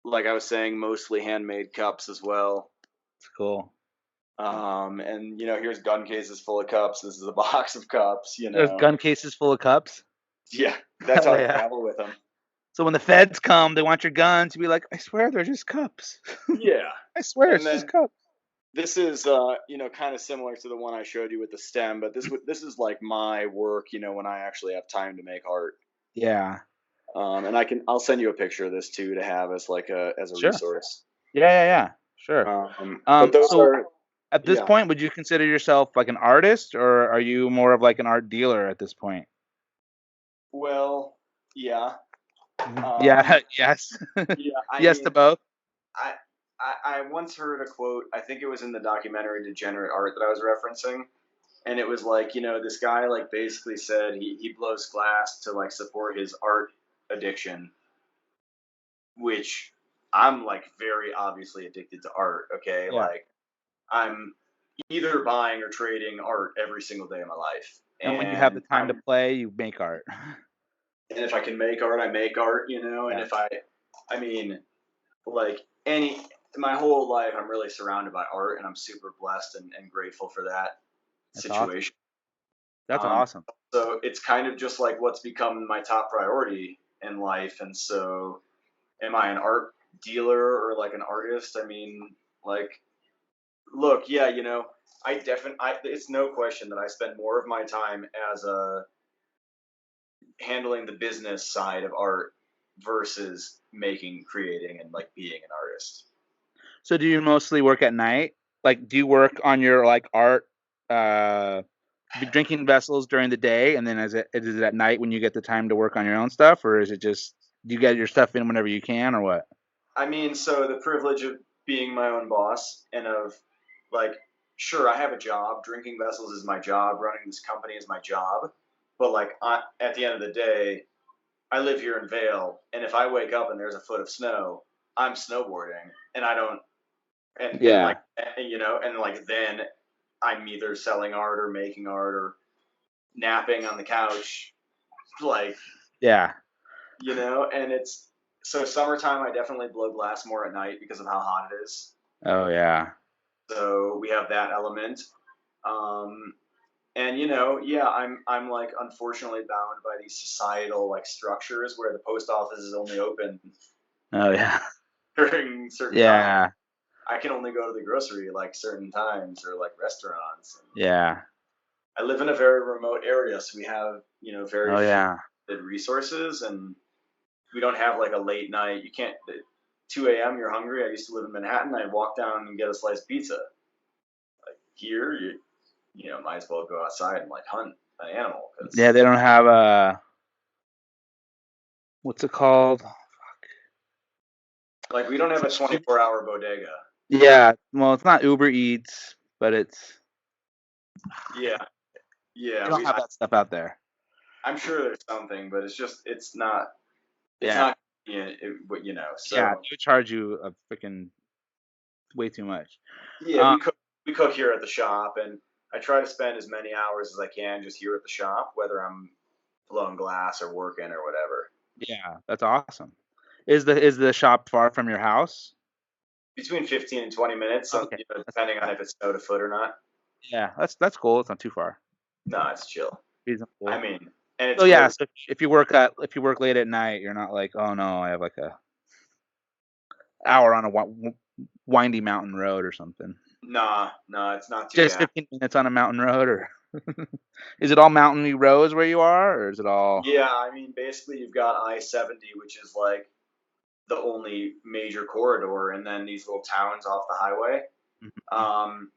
like I was saying, mostly handmade cups as well. It's cool. And here's gun cases full of cups. This is a box of cups. There's gun cases full of cups. Yeah, that's how Hell I yeah. travel with them. So when the feds come, they want your gun to be like, I swear they're just cups. Yeah, I swear and it's just then cups. this is kind of similar to the one I showed you with the stem, but this is like my work. When I actually have time to make art. Yeah. And I'll send you a picture of this too to have as like a Sure. resource. Yeah, yeah, yeah. Sure. But those So are at this yeah. point, would you consider yourself like an artist, or are you more of like an art dealer at this point? Well, yeah. Yeah. Um, Yes. yeah. I Yes to mean, both. I, I once heard a quote. I think it was in the documentary Degenerate Art that I was referencing, and it was like this guy like basically said he blows glass to like support his art addiction, which I'm like very obviously addicted to art. Okay, Yeah. like I'm either buying or trading art every single day of my life. And when you have the And time to play, you make art. if I can make art, I make art, and Yeah. if I mean, like my whole life, I'm really surrounded by art, and I'm super blessed and grateful for that That's awesome. situation. That's Um, awesome. so it's kind of just like what's become my top priority in life. And so, am I an art dealer or like an artist? I mean, like, look, yeah, it's no question that I spend more of my time as a handling the business side of art versus making, creating, and like being an artist. So do you mostly work at night? Like, do you work on your like art, uh, drinking vessels during the day, and then is it at night when you get the time to work on your own stuff, or is it just do you get your stuff in whenever you can, or what? I mean, so the privilege of being my own boss and of like, sure, I have a job. Drinking vessels is my job. Running this company is my job. But like, at the end of the day, I live here in Vale, and if I wake up and there's a foot of snow, I'm snowboarding, and I don't, and Yeah, like, and like then I'm either selling art or making art or napping on the couch, like, yeah. and it's so summertime. I definitely blow glass more at night because of how hot it is. Oh yeah. So we have that element. Um, and yeah, I'm like unfortunately bound by these societal like structures where the post office is only open Oh yeah. during certain times. Yeah. I can only go to the grocery like certain times or like restaurants. And Yeah. I live in a very remote area, so we have very Oh few yeah. resources, and we don't have like a late night. You can't. 2 a.m. You're hungry. I used to live in Manhattan. I'd walk down and get a slice of pizza. Like here, might as well go outside and like hunt an animal Yeah. because They don't have what's it called? like we don't have a 24-hour bodega. Yeah. Well, it's not Uber Eats, but it's Yeah, They Yeah, don't have that stuff out there. I'm sure there's something, but it's Yeah. not, yeah, but Yeah, so they would charge you a freaking way too much. yeah, Um, we cook here at the shop, and I try to spend as many hours as I can just here at the shop, whether I'm blowing glass or working or whatever. yeah, that's awesome. Is the shop far from your house? Between 15 and 20 minutes, Okay, that's depending not on bad. if it's snow to foot or not. Yeah, that's cool. It's not too far. No, it's chill. I Reasonable. mean, and it's So yeah, close. so if you work late at night, you're not like, oh no, I have like a hour on a windy mountain road or something. Nah, nah, it's not too Just bad. 15 minutes on a mountain road, or is it all mountainy roads where you are, or is it all? Yeah, I mean, basically you've got I-70, which is like the only major corridor, and then these little towns off the highway. Mhm. Um,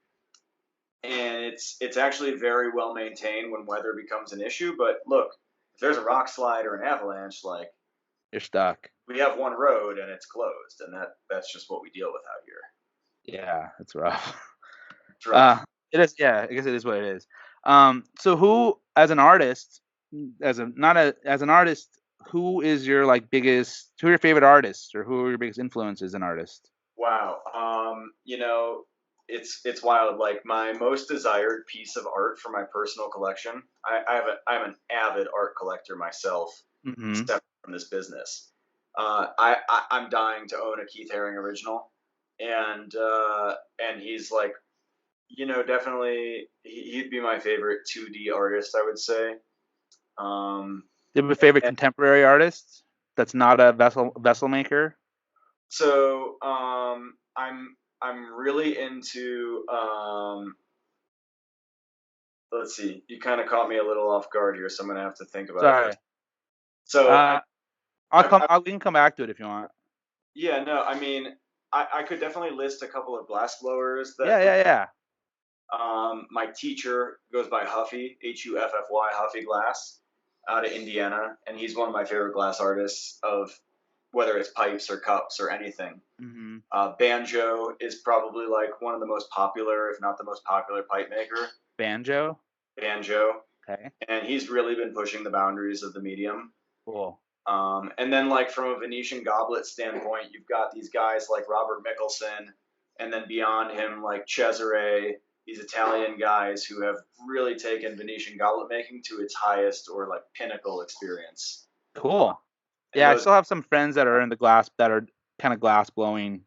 and it's actually very well maintained when weather becomes an issue. But look, if there's a rock slide or an avalanche, like You're stuck. we have one road and it's closed, and that's just what we deal with out here. Yeah, it's rough. It's rough. It is. Yeah, I guess it is what it is. So who, as an artist, as a not a as an artist, who is your like biggest? Who are your favorite artists, or who are your biggest influences in artists? Wow. It's wild. Like my most desired piece of art for my personal collection. I'm an avid art collector myself, Mm-hmm. separate from this business. I'm dying to own a Keith Haring original, and he's like, definitely he'd be my favorite 2D artist, I would say. Um, Do you have a favorite and contemporary artist that's not a vessel maker? so I'm really into let's see. You kind of caught me a little off guard here, so I'm gonna have to think about it Sorry. first. So Uh, we can come back to it if you want. yeah, no, I mean, I could definitely list a couple of glass blowers that Yeah, yeah, yeah. my teacher goes by Huffy, Huffy, Huffy Glass, out of Indiana, and he's one of my favorite glass artists of whether it's pipes or cups or anything. Mm-hmm. Banjo is probably like one of the most popular, if not the most popular pipe maker. Banjo. Banjo, Okay. and he's really been pushing the boundaries of the medium. Cool. And then, like from a Venetian goblet standpoint, you've got these guys like Robert Mickelson, and then beyond him, like Cesare, these Italian guys who have really taken Venetian goblet making to its highest or like pinnacle experience. Cool. And Yeah, I those, still have some friends that are in the glass that are kind of glass blowing,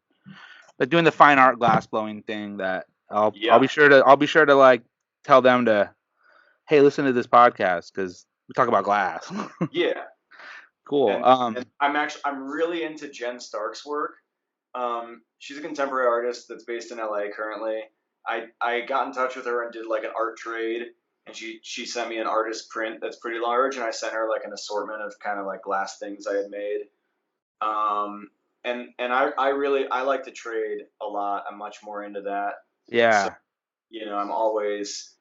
like doing the fine art glass blowing thing. That yeah, I'll be sure to like tell them to, hey, listen to this podcast because we talk about glass. yeah. Cool. And I'm really into Jen Stark's work. She's a contemporary artist that's based in LA currently. I got in touch with her and did like an art trade, and she sent me an artist print that's pretty large, and I sent her like an assortment of kind of like glass things I had made. Um, and I really I like to trade a lot. I'm much more into that. So Yeah. I'm always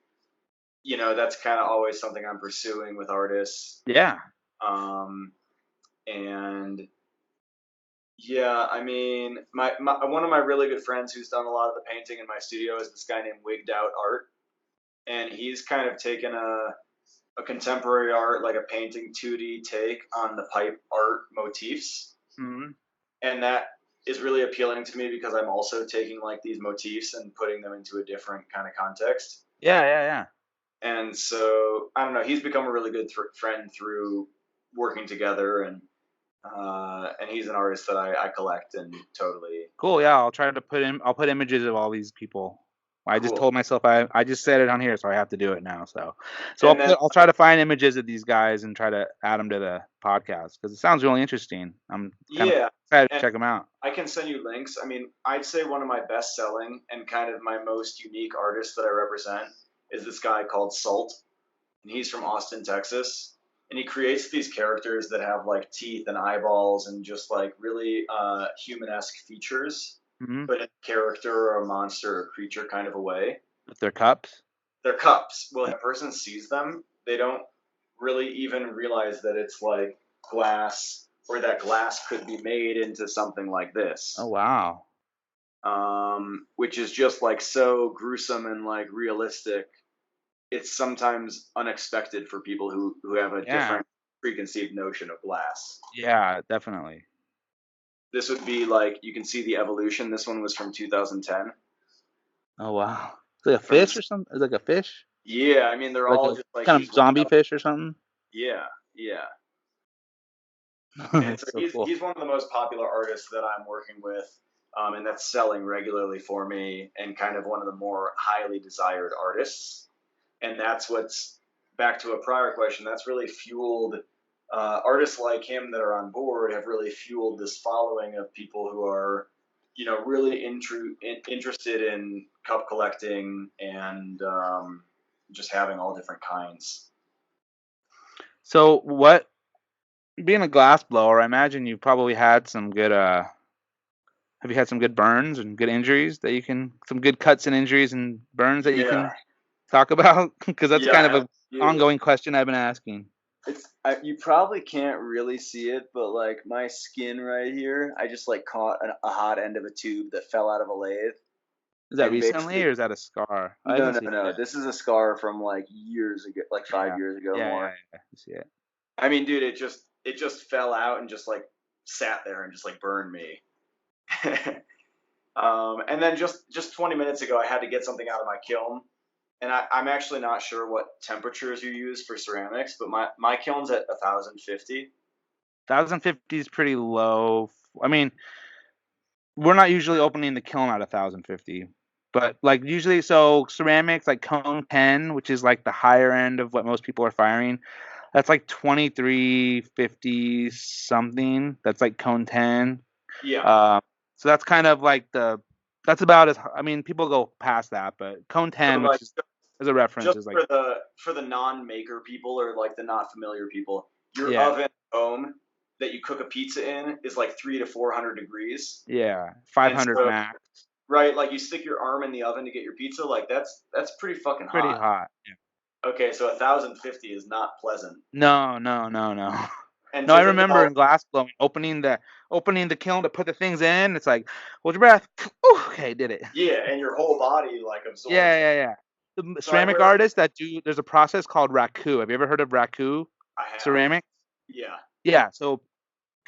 that's kind of always something I'm pursuing with artists. Yeah. Um, and Yeah, I mean, my one of my really good friends who's done a lot of the painting in my studio is this guy named Wigged Out Art, and he's kind of taken a contemporary art, like a painting 2D take on the pipe art motifs, Hmm. and that is really appealing to me because I'm also taking like these motifs and putting them into a different kind of context. Yeah. Yeah. Yeah. And so I don't know, he's become a really good friend through working together, and he's an artist that I collect and totally Cool. Yeah. I'll try to put in. I'll put images of all these people. I just cool. told myself I just said it on here, so I have to do it now. So And then I'll try to find images of these guys and try to add them to the podcast because it sounds really interesting. I'm kind of yeah, excited to and check them out. I can send you links. I mean, I'd say one of my best selling and kind of my most unique artists that I represent is this guy called Salt, and he's from Austin, Texas. And he creates these characters that have like teeth and eyeballs and just like really human-esque features, Hmm. but in a character or a monster or creature kind of a way. With their cups. They're cups. Well, if a person sees them, they don't really even realize that it's like glass or that glass could be made into something like Oh this. wow. Which is just like so gruesome and like realistic. it's sometimes unexpected for people who have a Yeah. different preconceived notion of glass. Yeah, definitely. This would be like, you can see the evolution. This one was from 2010. Oh wow. It's like a From fish this, or something? It's like a fish? yeah, I mean they're Like all a just like kind these of zombie wild. fish or something? Yeah, yeah. And so That's so cool. he's one of the most popular artists that I'm working with, and that's selling regularly for me, and kind of one of the more highly desired artists. And that's what's, back to a prior question, that's really fueled, artists like him that are on board have really fueled this following of people who are, really interested in cup collecting, and just having all different kinds. So what being a glass blower, I imagine you've probably had some good have you had some good burns and good injuries that you can some good cuts and injuries and burns that you Yeah, can talk about? Because that's yeah, kind of a absolutely. ongoing question I've been asking. You probably can't really see it, but like my skin right here, I just like caught a hot end of a tube that fell out of a lathe, Is that and recently basically, or is that a scar? I no, haven't no, seen it no. yet. This is a scar from like years ago, like five Yeah. years ago Yeah, yeah, more. yeah. I see it. I mean, dude, it just fell out and just like sat there and just like burned me. And then just 20 minutes ago, I had to get something out of my kiln, and I'm actually not sure what temperatures you use for ceramics, but my kiln's at 1050. 1050 is pretty low. I mean, we're not usually opening the kiln at 1050, but like usually, so ceramics like cone 10, which is like the higher end of what most people are firing, that's like 2350 something. That's like cone 10. Yeah. Uh, so that's kind of like that's about as, I mean, people go past that, but cone So 10, like which is as a reference, just is like, for the non-maker people, or like the not familiar people, your yeah, oven at home that you cook a pizza in is like 3 to 400 degrees, yeah, and 500 so, max. right, like you stick your arm in the oven to get your pizza, like that's pretty fucking Pretty hot. hot. Yeah. Okay, so 1050 is not pleasant, No, no, no, no. and No, I typically remember I'll, in glass blowing, opening the kiln to put the things in. It's like, hold your breath. Ooh, okay, did it. yeah, and your whole body like absorbs Yeah, it. yeah, yeah. So I Ceramic wear, artists that do, there's a process called raku. Have you ever heard of raku I have, ceramic? yeah, Yeah. So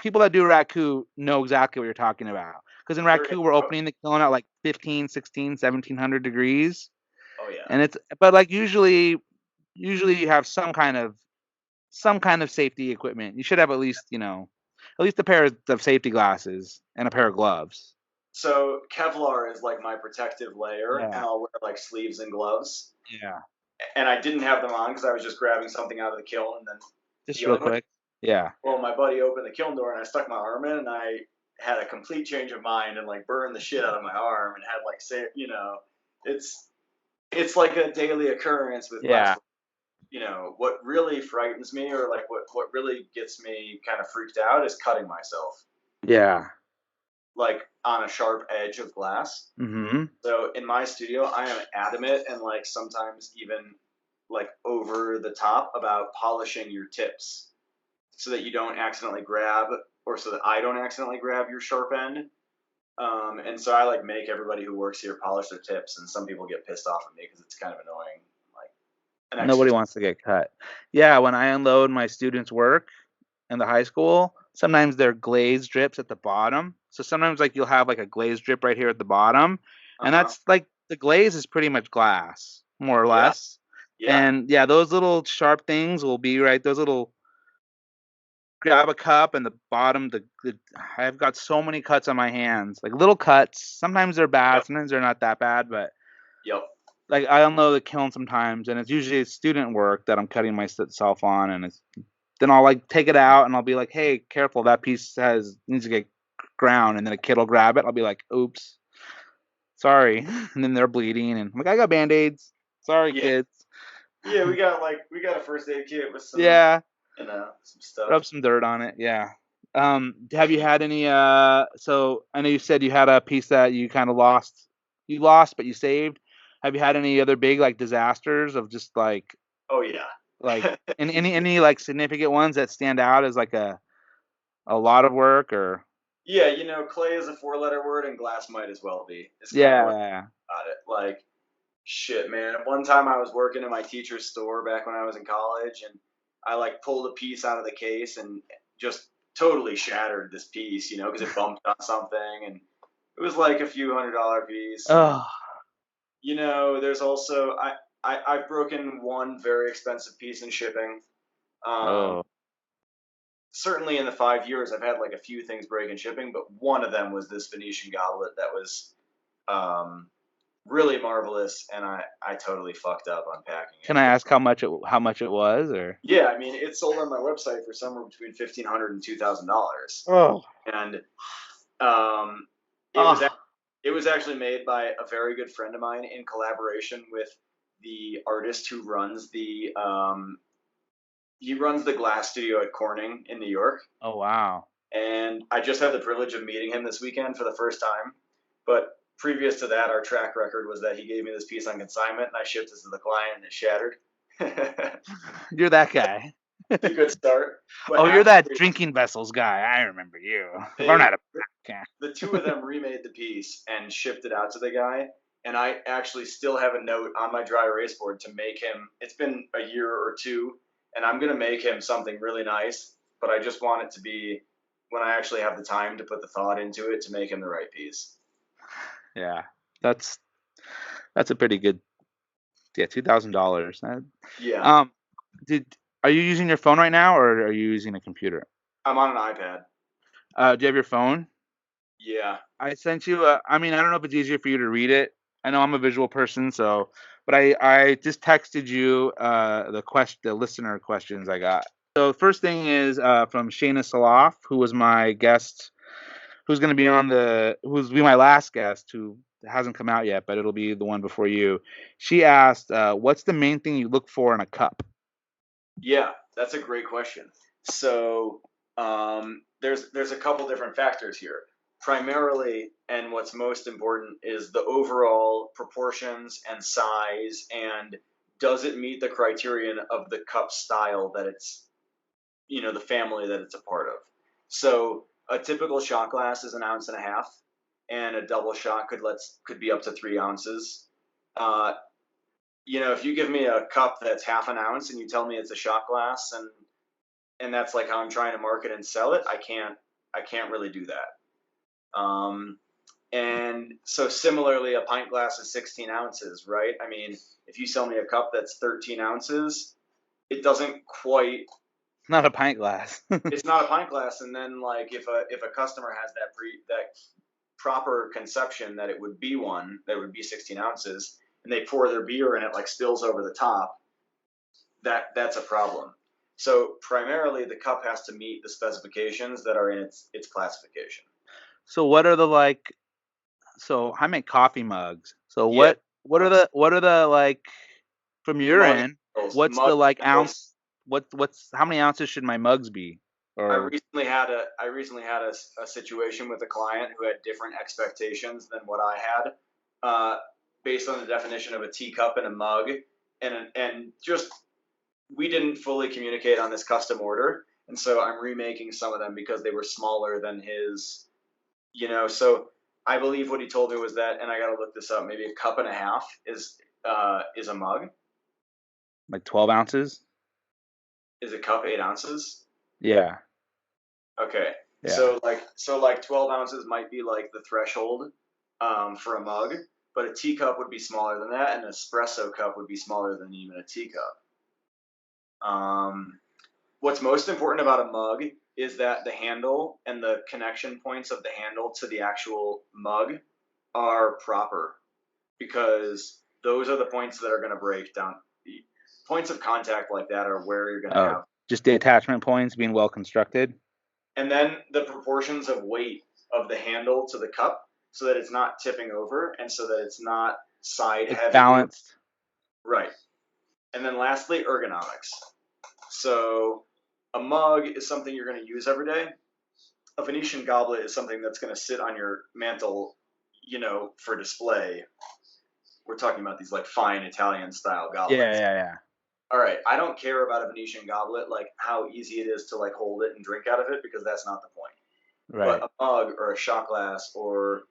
people that do raku know exactly what you're talking about. Because in they're, raku, we're opening the kiln at like 15, 16, 1700 degrees. oh yeah. And but like usually you have some kind of safety equipment. You should have at least a pair of safety glasses and a pair of gloves. So Kevlar is like my protective layer, and Yeah. I'll wear like sleeves and gloves. Yeah. And I didn't have them on because I was just grabbing something out of the kiln and then Just real dealing with it. quick. Yeah. Well, my buddy opened the kiln door and I stuck my arm in, and I had a complete change of mind and like burned the shit out of my arm, and had like, say, it's like a daily occurrence with glass. Yeah. What really frightens me, or like what really gets me kind of freaked out, is cutting myself Yeah. like on a sharp edge of glass. Mhm. So in my studio, I am adamant, and like sometimes even like over the top, about polishing your tips so that you don't accidentally grab, or so that I don't accidentally grab your sharp end. And so I like make everybody who works here polish their tips, and some people get pissed off at me because it's kind of annoying, like an extra. Nobody wants to get cut. Yeah, when I unload my students' work in the high school, sometimes they're glazed drips at the bottom. So sometimes like you'll have like a glazed drip right here at the bottom, Uh and huh. that's like the glaze is pretty much glass, more or Yeah. less. Yeah. And yeah, those little sharp things will be right. Those little grab a cup and the bottom I've got so many cuts on my hands, like little cuts. Sometimes they're bad, Yep. sometimes they're not that bad, but Yep. like I unload the kiln sometimes, and it's usually student work that I'm cutting myself on, and then I'll like take it out and I'll be like, hey, careful, that piece has needs to get ground, and then a kid will grab it. I'll be like, oops, sorry, and then they're bleeding, and I'm like, I got band-aids. Sorry, Yeah. kids. Yeah. We got a first aid kit with Yeah, some stuff. rub some dirt on it. Yeah. Have you had any so I know you said you had a piece that you kind of lost. You lost but you saved. Have you had any other big like disasters of just Oh yeah. like any like significant ones that stand out as like a lot of work or Yeah. Clay is a four-letter word, and glass might as well be. It's kind of where yeah. I got it. Like, Shit, man. One time I was working in my teacher's store back when I was in college, and I like pulled a piece out of the case and just totally shattered this piece, because it bumped on something, and it was like a few $100 piece. And Oh, there's also I've broken one very expensive piece in shipping. Um, oh, Certainly in the 5 years, I've had like a few things break in shipping, but one of them was this Venetian goblet that was um, really marvelous, and I totally fucked up unpacking can it. I ask how much it was, or? Yeah, I mean, it sold on my website for somewhere between $1,500 and $2,000, Oh, and um, it was oh, it was actually made by a very good friend of mine in collaboration with the artist who runs the glass studio at Corning in New York. oh, wow. And I just had the privilege of meeting him this weekend for the first time. But previous to that, our track record was that he gave me this piece on consignment, and I shipped it to the client, and it shattered. It's You're that guy. a good start. But Oh, you're that actually, drinking vessels guy. I remember you. Or they not a okay. the two of them remade the piece and shipped it out to the guy. And I actually still have a note on my dry erase board to make him. It's been a year or two, and I'm gonna make him something really nice. But I just want it to be when I actually have the time to put the thought into it to make him the right piece. Yeah, that's that's a pretty good. Yeah, $2,000. Yeah, Um, did are you using your phone right now, or are you using a computer? I'm on an iPad. Do you have your phone? Yeah, I sent you a. I mean, I don't know if it's easier for you to read it. I know I'm a visual person, so, but I just texted you the listener questions I got. So the first thing is from Shayna Salaf, who was my guest, who's going to be who's be my last guest, who hasn't come out yet, but it'll be the one before you. She asked, "What's the main thing you look for in a cup?" yeah, that's a great question. So there's a couple different factors here. Primarily, and what's most important is the overall proportions and size, and does it meet the criterion of the cup style that it's, the family that it's a part of. So a typical shot glass is an ounce and a half, and a double shot could be up to 3 ounces. Uh, if you give me a cup that's half an ounce and you tell me it's a shot glass, and that's like how I'm trying to market and sell it, I can't really do that. And so similarly, a pint glass is 16 ounces, right? I mean, if you sell me a cup that's 13 ounces, it doesn't quite. Not a pint glass. It's not a pint glass, and then like if a customer has that proper conception that it would be one that would be 16 ounces, and they pour their beer and it like spills over the top, that's a problem. So primarily, the cup has to meet the specifications that are in its classification. So what are the like? So I make coffee mugs. So Yeah, what are the like from your mug end? handles, What's mug the like handles. ounce? What's how many ounces should my mugs be? Or I recently had a situation with a client who had different expectations than what I had, uh, based on the definition of a teacup and a mug, and just we didn't fully communicate on this custom order, and so I'm remaking some of them because they were smaller than his. So I believe what he told me was that, and I got to look this up. Maybe a cup and a half is a mug. like 12 ounces? Is a cup 8 ounces? Yeah, Okay, yeah. so like 12 ounces might be like the threshold for a mug, but a teacup would be smaller than that, and an espresso cup would be smaller than even a teacup. Um, what's most important about a mug is that the handle and the connection points of the handle to the actual mug are proper, because those are the points that are going to break down. The points of contact like that are where you're going to Oh, have. just the attachment points being well constructed. And then the proportions of weight of the handle to the cup, so that it's not tipping over and so that it's not side It's heavy. balanced. Right. And then lastly, ergonomics. So a mug is something you're going to use every day. A Venetian goblet is something that's going to sit on your mantle, for display. We're talking about these like fine Italian style Yeah, goblets. yeah, yeah. All right, I don't care about a Venetian goblet, like how easy it is to like hold it and drink out of it, because that's not the point. But Right. a mug or a shot glass or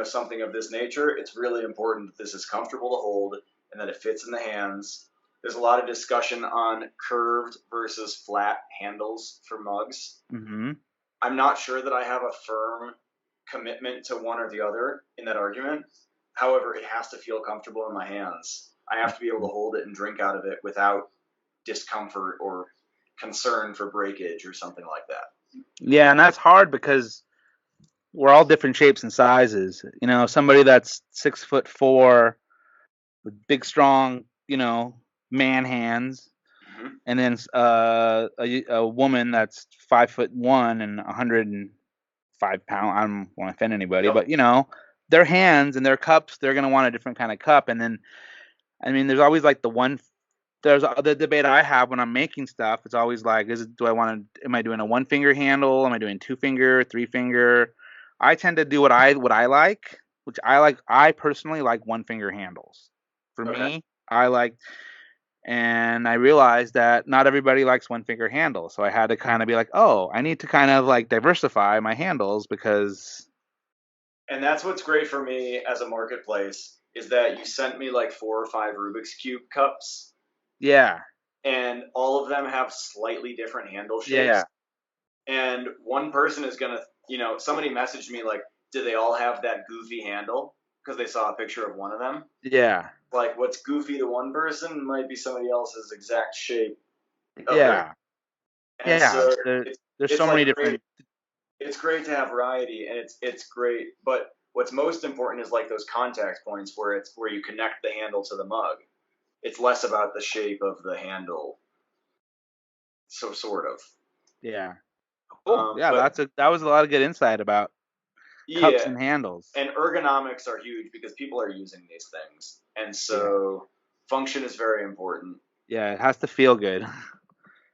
something of this nature, it's really important that this is comfortable to hold and that it fits in the hands. There's a lot of discussion on curved versus flat handles for mugs. Mm-hmm. I'm not sure that I have a firm commitment to one or the other in that argument. However, it has to feel comfortable in my hands. I have to be able to hold it and drink out of it without discomfort or concern for breakage or something like that. Yeah, and that's hard because we're all different shapes and sizes. Somebody that's 6'4" with big, strong, man hands, Mm-hmm. and then a woman that's 5'1" and 105 pounds. I don't want to offend anybody, Yep. but their hands and their cups, they're gonna want a different kind of cup. And then, I mean, there's always like there's the debate I have when I'm making stuff. It's always like, am I doing a one finger handle? Am I doing two finger, three finger? I tend to do what I like, which I personally like one finger handles. For Okay. me, and I realized that not everybody likes one finger handles. So I had to kind of be like, oh, I need to kind of like diversify my handles because, And that's what's great for me as a marketplace is that you sent me like 4 or 5 Rubik's Cube cups, yeah, and all of them have slightly different handle yeah, shapes. And one person is gonna, somebody messaged me like, do they all have that goofy handle? Because they saw a picture of one of them. yeah, Like, what's goofy to one person might be somebody else's exact shape of their. yeah, And yeah. so it's There's it's so many like great. different. It's great to have variety, and it's great. But what's most important is like those contact points where you connect the handle to the mug. It's less about the shape of the handle, so sort of. Yeah. Cool. Yeah, But that was a lot of good insight about cups yeah, and handles. and ergonomics are huge because people are using these things, and Yeah. so function is very important. Yeah, it has to feel good.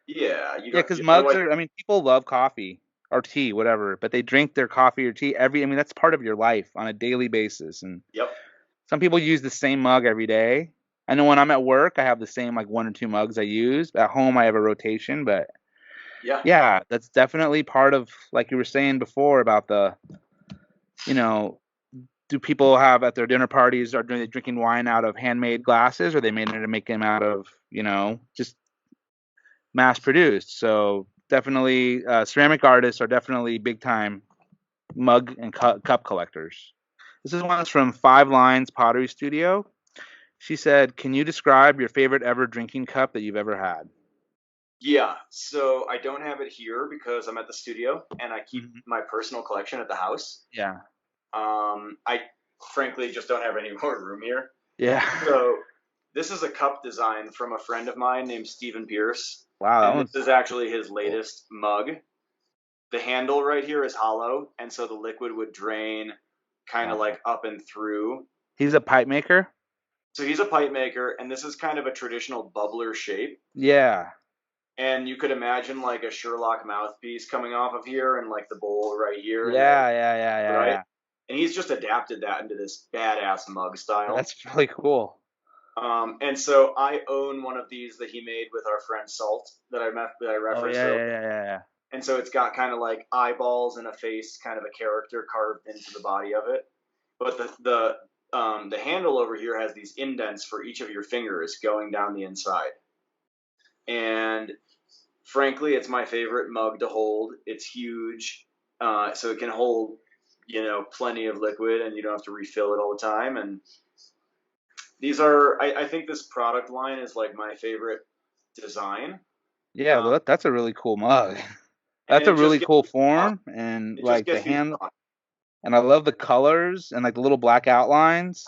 Yeah, Yeah, because mugs otherwise. are, I mean, people love coffee or tea, whatever, but they drink their coffee or tea I mean, that's part of your life on a daily basis. And Yep. some people use the same mug every day. I know when I'm at work, I have the same like one or two mugs I use. At home, I have a rotation, but Yeah. yeah, that's definitely part of, like you were saying before about you know, do people have at their dinner parties, are they drinking wine out of handmade glasses, or they made it to make them out of, just mass produced? So definitely, ceramic artists are definitely big time mug and cup collectors. This is one that's from Five Lines Pottery Studio. She said, "Can you describe your favorite ever drinking cup that you've ever had?" Yeah. So I don't have it here because I'm at the studio and I keep Mhm. my personal collection at the house. Yeah. I frankly just don't have any more room here. Yeah. So this is a cup design from a friend of mine named Stephen Pierce, Wow, that and this one's is actually his cool. latest mug. The handle right here is hollow, and so the liquid would drain kind of Wow. like up and through. He's a pipe maker. So he's a pipe maker, and this is kind of a traditional bubbler shape. Yeah. And you could imagine like a Sherlock mouthpiece coming off of here, and like the bowl right here, and then Yeah, yeah, yeah, yeah, right. yeah. And he's just adapted that into this badass mug style. That's really cool. And so I own one of these that he made with our friend Salt that I Oh referenced yeah, earlier. yeah, yeah, yeah, yeah. And so it's got kind of like eyeballs and a face, kind of a character carved into the body of it. But the handle over here has these indents for each of your fingers going down the inside. And frankly, it's my favorite mug to hold. It's huge, so it can hold plenty of liquid, and you don't have to refill it all the time. And these are I think this product line is like my favorite design. Yeah, Um, that's a really cool mug. and That's a really cool form, and it just like the gets me hand, thought. and I love the colors and like the little black outlines.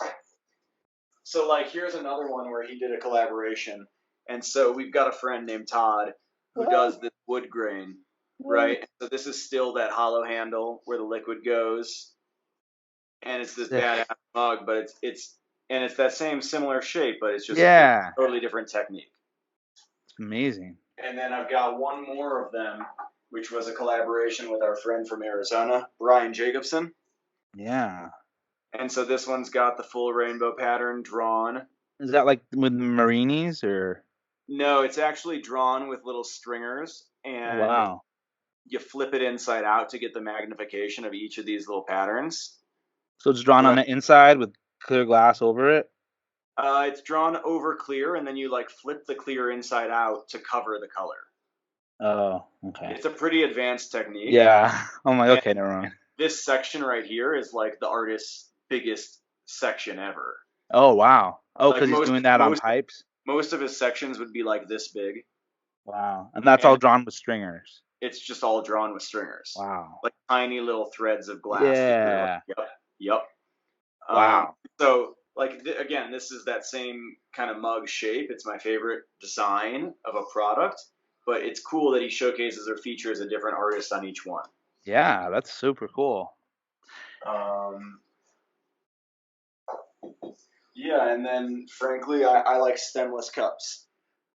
So like here's another one where he did a collaboration. And so we've got a friend named Todd who What? does this wood grain, What? right? So this is still that hollow handle where the liquid goes, and it's this Sick. badass mug, but it's that same similar shape, but it's Yeah, a totally different technique. it's amazing. And then I've got one more of them, which was a collaboration with our friend from Arizona, Ryan Jacobson. Yeah. And so this one's got the full rainbow pattern drawn. Is that like with marinis or? No, it's actually drawn with little stringers, Oh, and wow. you flip it inside out to get the magnification of each of these little patterns. So it's drawn on Right. the inside with clear glass over it. It's drawn over clear, and then you like flip the clear inside out to cover the color. Oh, okay. It's a pretty advanced technique. Yeah. I'm like, And okay, never mind. this section right here is like the artist's biggest section ever. Oh, wow. Oh, Like because he's doing that on pipes. most of his sections would be like this big, Wow. And that's all and drawn with stringers. it's just all drawn with stringers, Wow. like tiny little threads of glass that you're like, Yeah. yep, yep. Wow. So like again, this is that same kind of mug shape. It's my favorite design of a product, but it's cool that he showcases or features a different artist on each one. Yeah, that's super cool. Um, yeah, and then frankly, I like stemless cups.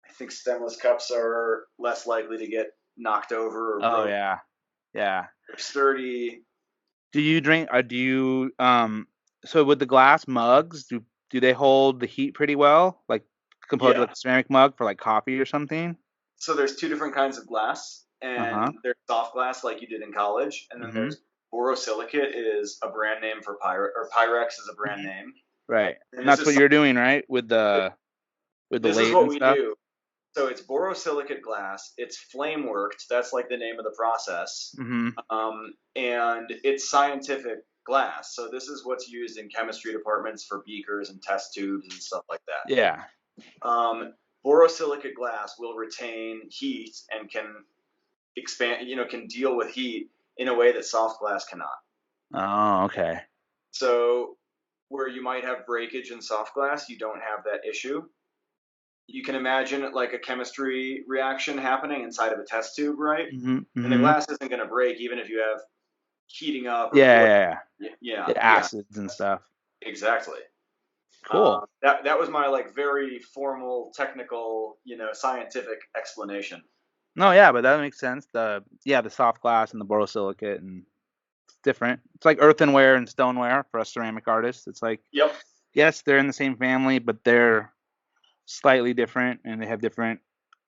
I think stemless cups are less likely to get knocked over or Oh, broken. yeah. Yeah. They're sturdy. Do you drink, do you, so with the glass mugs, do they hold the heat pretty well? Like compared to Yeah. like a ceramic mug for like coffee or something? So there's two different kinds of glass, Uh-huh. and there's soft glass like you did in college, and then Mm-hmm. there's borosilicate is a brand name for Pyrex is a brand name, Right. and And that's what you're doing, right? With the this is lathe what and we stuff? do. So it's borosilicate glass. It's flame worked. That's like the name of the process, Mm-hmm. and it's scientific glass. So this is what's used in chemistry departments for beakers and test tubes and stuff like that. Yeah. Borosilicate glass will retain heat and can expand, can deal with heat in a way that soft glass cannot. Oh, okay. So where you might have breakage in soft glass, you don't have that issue. You can imagine like a chemistry reaction happening inside of a test tube, right? Mm-hmm. And the Mm-hmm. glass isn't going to break even if you have heating up or Yeah, boiling. yeah, Yeah, yeah. The yeah, acids and stuff. exactly. Cool. That was my like very formal, technical, scientific explanation. No, yeah, but that makes sense. The soft glass and the borosilicate and it's different. It's like earthenware and stoneware for us ceramic artists. It's like, Yep. yes, they're in the same family, but they're slightly different and they have different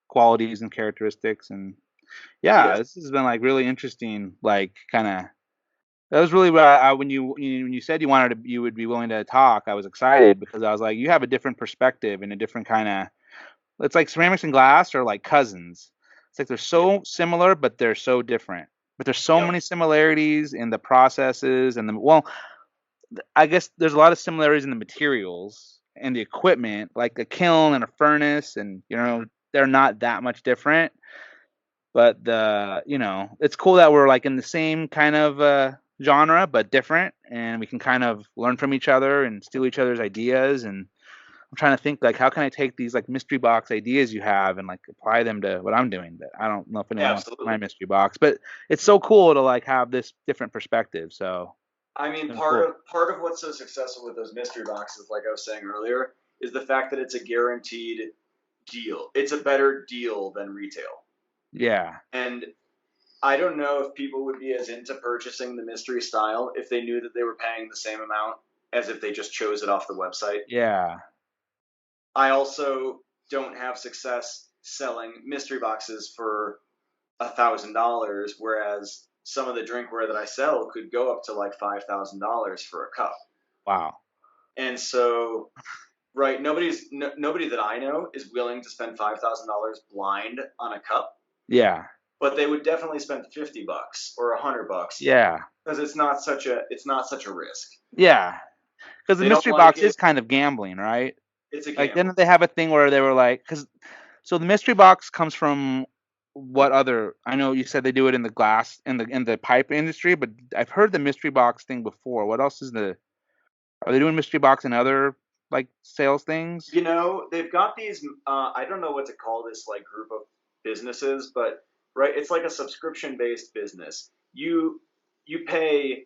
qualities and characteristics. And yeah, Yes. this has been like really interesting. Like kind of that was really what I when you said you would be willing to talk. I was excited because I was like, you have a different perspective and a different kind of. It's like ceramics and glass are like cousins. It's like they're Yep. so similar, but they're so different. But there's so Yep. many similarities in the processes and the well, I guess there's a lot of similarities in the materials and the equipment, like a kiln and a furnace, and they're not that much different. But it's cool that we're like in the same kind of genre, but different, and we can kind of learn from each other and steal each other's ideas. And I'm trying to think like how can I take these like mystery box ideas you have and like apply them to what I'm doing. But I don't know if anyone wants to see Absolutely. my mystery box, but it's so cool to like have this different perspective. So I it's mean, been part cool. of part of what's so successful with those mystery boxes, like I was saying earlier, is the fact that it's a guaranteed deal. It's a better deal than retail. Yeah. And I don't know if people would be as into purchasing the mystery style if they knew that they were paying the same amount as if they just chose it off the website. Yeah. I also don't have success selling mystery boxes for $1,000, whereas some of the drinkware that I sell could go up to like $5,000 for a cup. Wow. And so, right, nobody that I know is willing to spend $5,000 blind on a cup, Yeah. but they would definitely spend $50 or $100 Yeah. because it's not such a risk. Yeah. Because the They don't mystery like box it. is kind of gambling, right? It's a Like, gamble. didn't they have a thing where they were like, because so the mystery box comes from what other? I know you said they do it in the glass in the pipe industry, but I've heard the mystery box thing before. What else is the? Are they doing mystery box and other like sales things? They've got these. I don't know what to call this like group of businesses, but right, it's like a subscription based business. You pay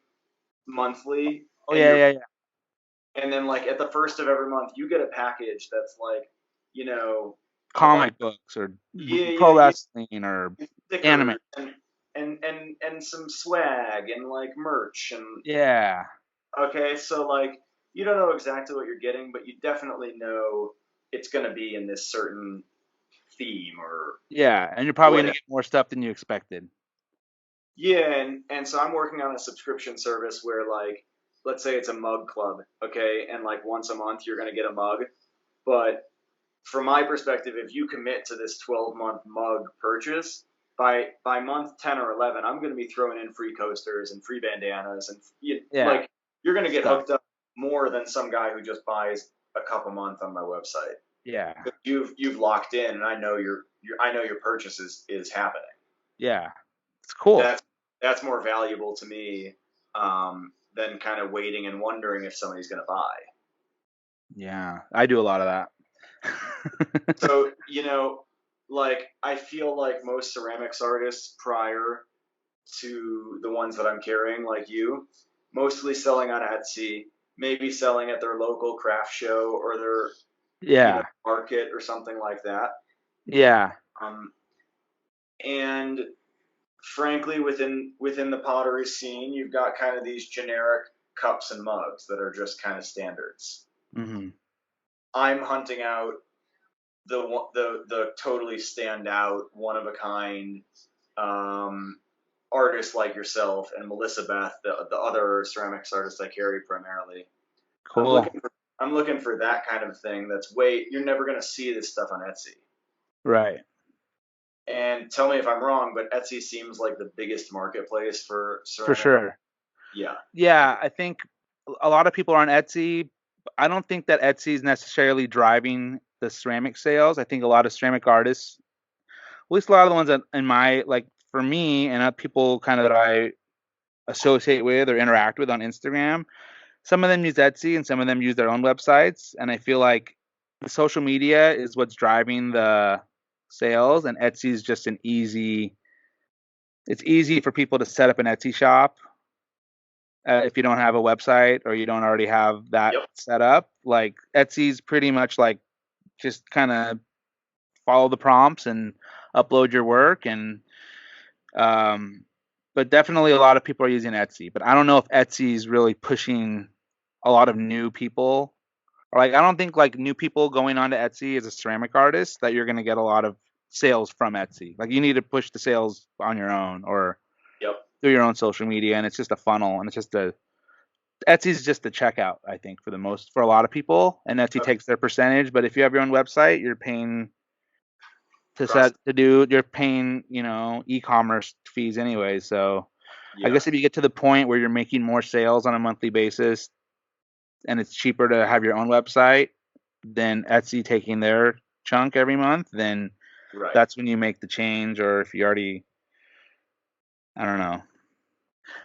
monthly, Oh yeah, yeah, yeah. and then like at the first of every month, you get a package that's like, you know, a bunch. Comic books or Yeah, pro yeah, yeah. wrestling or anime. Stickers and some swag and like merch and Yeah, okay, so like you don't know exactly what you're getting, but you definitely know it's going to be in this certain theme or yeah, and you're probably gonna whatever. get more stuff than you expected. Yeah, and so I'm working on a subscription service where like let's say it's a mug club, okay, and like once a month you're gonna get a mug. But from my perspective, if you commit to this 12-month mug purchase, by month 10 or 11, I'm gonna be throwing in free coasters and free bandanas, and Yeah. like you're gonna get Stuff. hooked up more than some guy who just buys a cup a month on my website. Yeah. You've locked in, and I know your purchase is happening. Yeah. It's cool. That's more valuable to me, than kind of waiting and wondering if somebody's going to buy. Yeah. I do a lot of that. So like I feel like most ceramics artists prior to the ones that I'm carrying, like you, mostly selling on Etsy, maybe selling at their local craft show or their Yeah. market or something like that. Yeah. Um, and frankly, within the pottery scene, you've got kind of these generic cups and mugs that are just kind of standards. Hmm. I'm hunting out the totally stand out, one of a kind, um, artists like yourself and Melissa Beth, the other ceramics artist I carry primarily. I'm Cool. looking for I'm looking for that kind of thing. That's way you're never gonna see this stuff on Etsy. Right. And tell me if I'm wrong, but Etsy seems like the biggest marketplace for For ceramic art. sure. Yeah. Yeah. I think a lot of people are on Etsy. I don't think that Etsy is necessarily driving the ceramic sales. I think a lot of ceramic artists, at least a lot of the ones that in my, like for me and people kind of that I associate with or interact with on Instagram, some of them use Etsy and some of them use their own websites. And I feel like the social media is what's driving the sales, and Etsy is just it's easy for people to set up an Etsy shop if you don't have a website or you don't already have that Yep. set up. Like Etsy's pretty much like just kind of follow the prompts and upload your work and um but definitely a lot of people are using Etsy. But I don't know if Etsy is really pushing a lot of new people. Or like I don't think like new people going onto Etsy as a ceramic artist that you're gonna get a lot of sales from Etsy. Like you need to push the sales on your own or Yep. through your own social media, and it's just a funnel, and it's just a Etsy's just the checkout, I think, for a lot of people, and Etsy Okay. takes their percentage. But if you have your own website, you're paying Process. you're paying, e-commerce fees anyway. So I Yeah. guess if you get to the point where you're making more sales on a monthly basis and it's cheaper to have your own website than Etsy taking their chunk every month, then Right. that's when you make the change. Or if you already, I don't know.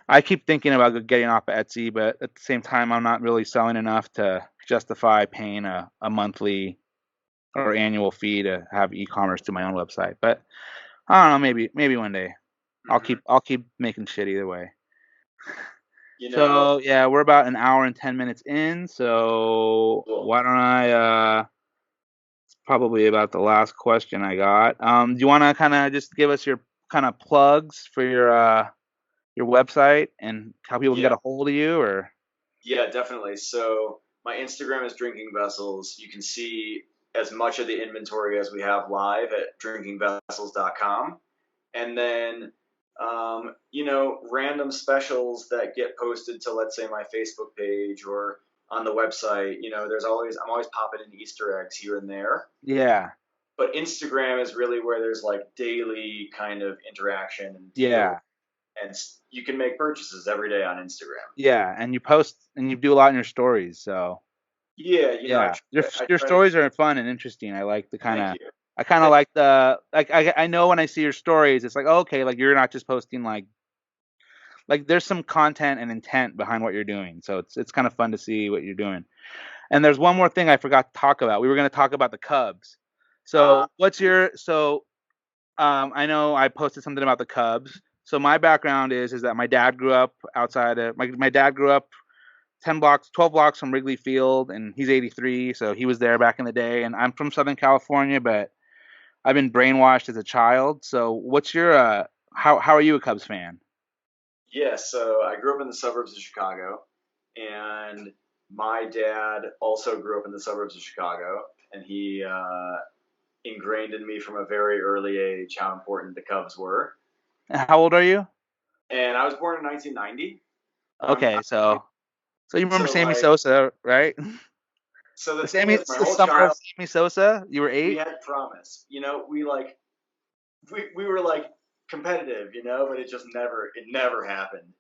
I keep thinking about getting off of Etsy, but at the same time, I'm not really selling enough to justify paying a monthly or annual fee to have e-commerce to my own website. But I don't know, maybe one day. Hmm. I'll keep making shit either way. You know, So yeah, we're about an hour and 10 minutes in. So cool. why don't I? It's probably about the last question I got. Do you want to kind of just give us your kind of plugs for your website and how people can get Yeah. a hold of you? Or Yeah, definitely. So my Instagram is Drinking Vessels. You can see as much of the inventory as we have live at drinkingvessels.com. And then, random specials that get posted to, let's say, my Facebook page or on the website. I'm always popping in Easter eggs here and there. yeah, But Instagram is really where there's like daily kind of interaction and deal, yeah, and you can make purchases every day on Instagram. yeah, and you post and you do a lot in your stories. So Yeah, yeah, I your try to. stories are fun and interesting. I like the kind Thank of you. I kind of like the like I know when I see your stories, it's like okay, like you're not just posting like there's some content and intent behind what you're doing. So it's kind of fun to see what you're doing. And there's one more thing I forgot to talk about. We were going to talk about the Cubs. Uh, So I know I posted something about the Cubs. So my background is that my dad grew up outside of my dad grew up 10 blocks, 12 blocks from Wrigley Field, and he's 83, so he was there back in the day. And I'm from Southern California, but I've been brainwashed as a child. So what's your how are you a Cubs fan? yeah, so I grew up in the suburbs of Chicago, and my dad also grew up in the suburbs of Chicago, and he ingrained in me from a very early age how important the Cubs were. How old are you? And I was born in 1990. I'm Okay, so So you remember So Sammy like, Sosa, right? so The the thing Sammy, is, it's my the whole summer of child, Sammy Sosa. You were we 8. had promise. We were like competitive, but it never happened.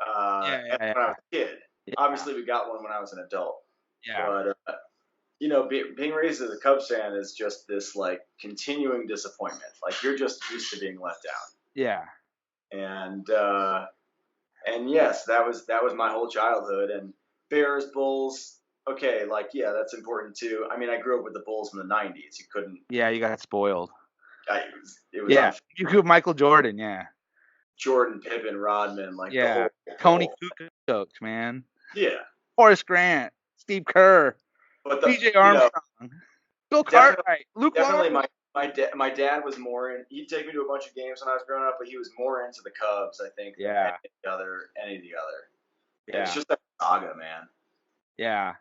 Yeah, And yeah, when I was a kid, yeah, obviously we got one when I was an adult, yeah, but being raised as a Cubs fan is just this like continuing disappointment. Like you're just used to being let yeah, down, and yes, that was my whole childhood. And Bears, Bulls, okay, like yeah, that's important too. I mean, I grew up with the Bulls in the '90s. You couldn't, yeah. You got spoiled. it was Yeah, unfair. you could Michael Jordan. Yeah, Jordan, Pippen, Rodman, like the yeah. whole, the Tony whole, Kukoc, man. yeah. Horace Grant, Steve Kerr, But B.J. Armstrong, Bill definitely, Cartwright, Luke definitely Walton. my dad was more in. He'd take me to a bunch of games when I was growing up, but he was more into the Cubs, I think, than Yeah, any of the other. It was yeah. just a saga, man. Yeah.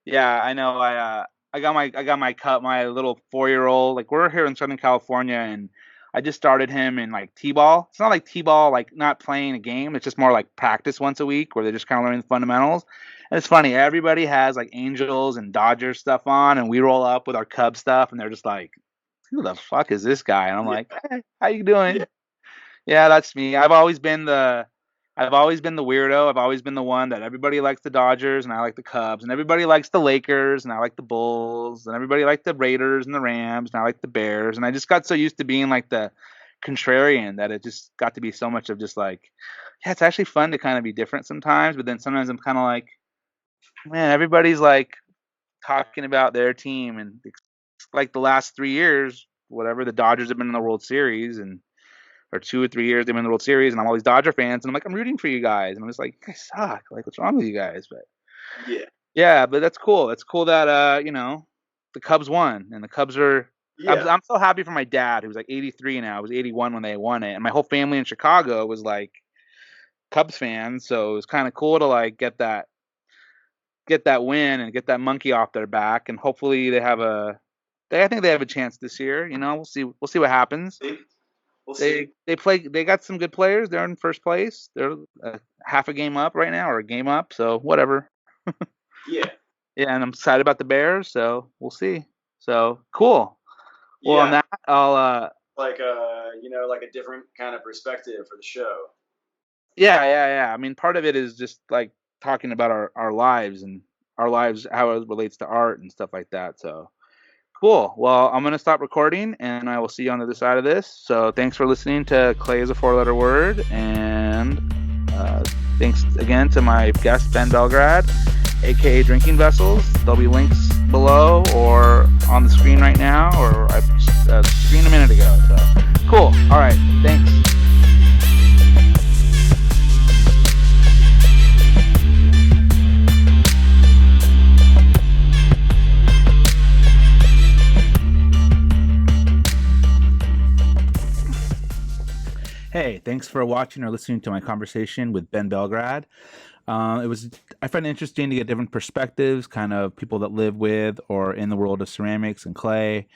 Yeah, I know. I got my cut my little 4-year-old. Like we're here in Southern California and I just started him in like T-ball. It's not like T-ball like not playing a game. It's just more like practice once a week where they're just kind of learning the fundamentals. And it's funny, everybody has like Angels and Dodgers stuff on and we roll up with our Cub stuff and they're just like, "Who the fuck is this guy?" And I'm Yeah, like, "Hey, how you yeah, doing?" Yeah, that's me. I've always been the weirdo. I've always been the one that everybody likes the Dodgers and I like the Cubs, and everybody likes the Lakers and I like the Bulls, and everybody liked the Raiders and the Rams and I like the Bears. And I just got so used to being like the contrarian that it just got to be so much of just like, yeah, it's actually fun to kind of be different sometimes, but then sometimes I'm kind of like, man, everybody's like talking about their team and like the last 3 years, whatever the Dodgers have been in the World Series and or 2 or 3 years they've been in the World Series, and I'm always Dodger fans, and I'm like, I'm rooting for you guys, and I'm just like, you guys suck. Like, what's wrong with you guys? But yeah, yeah, but that's cool. It's cool that the Cubs won, and the Cubs are. I'm, yeah. I'm so happy for my dad, who's like 83 now. He was 81 when they won it, and my whole family in Chicago was like Cubs fans, so it was kind of cool to like get that win and get that monkey off their back, and hopefully I think they have a chance this year. We'll see what happens. See, we'll see. They got some good players. They're in first place. They're half a game up right now or a game up, so whatever. Yeah, Yeah, and I'm excited about the Bears, so we'll see. So cool. Well, on yeah. that, I'll Like a different kind of perspective for the show. yeah, yeah, yeah. I mean, part of it is just like talking about our lives and our lives, how it relates to art and stuff like that. So cool. Well, I'm gonna stop recording, and I will see you on the other side of this. So thanks for listening to Clay is a Four-Letter Word, and uh, thanks again to my guest Ben Belgrad, aka Drinking Vessels. There'll be links below or on the screen right now, or I screened a minute ago. So cool. All right. Thanks. Hey, thanks for watching or listening to my conversation with Ben Belgrad. I find it interesting to get different perspectives, kind of people that live with or in the world of ceramics and clay.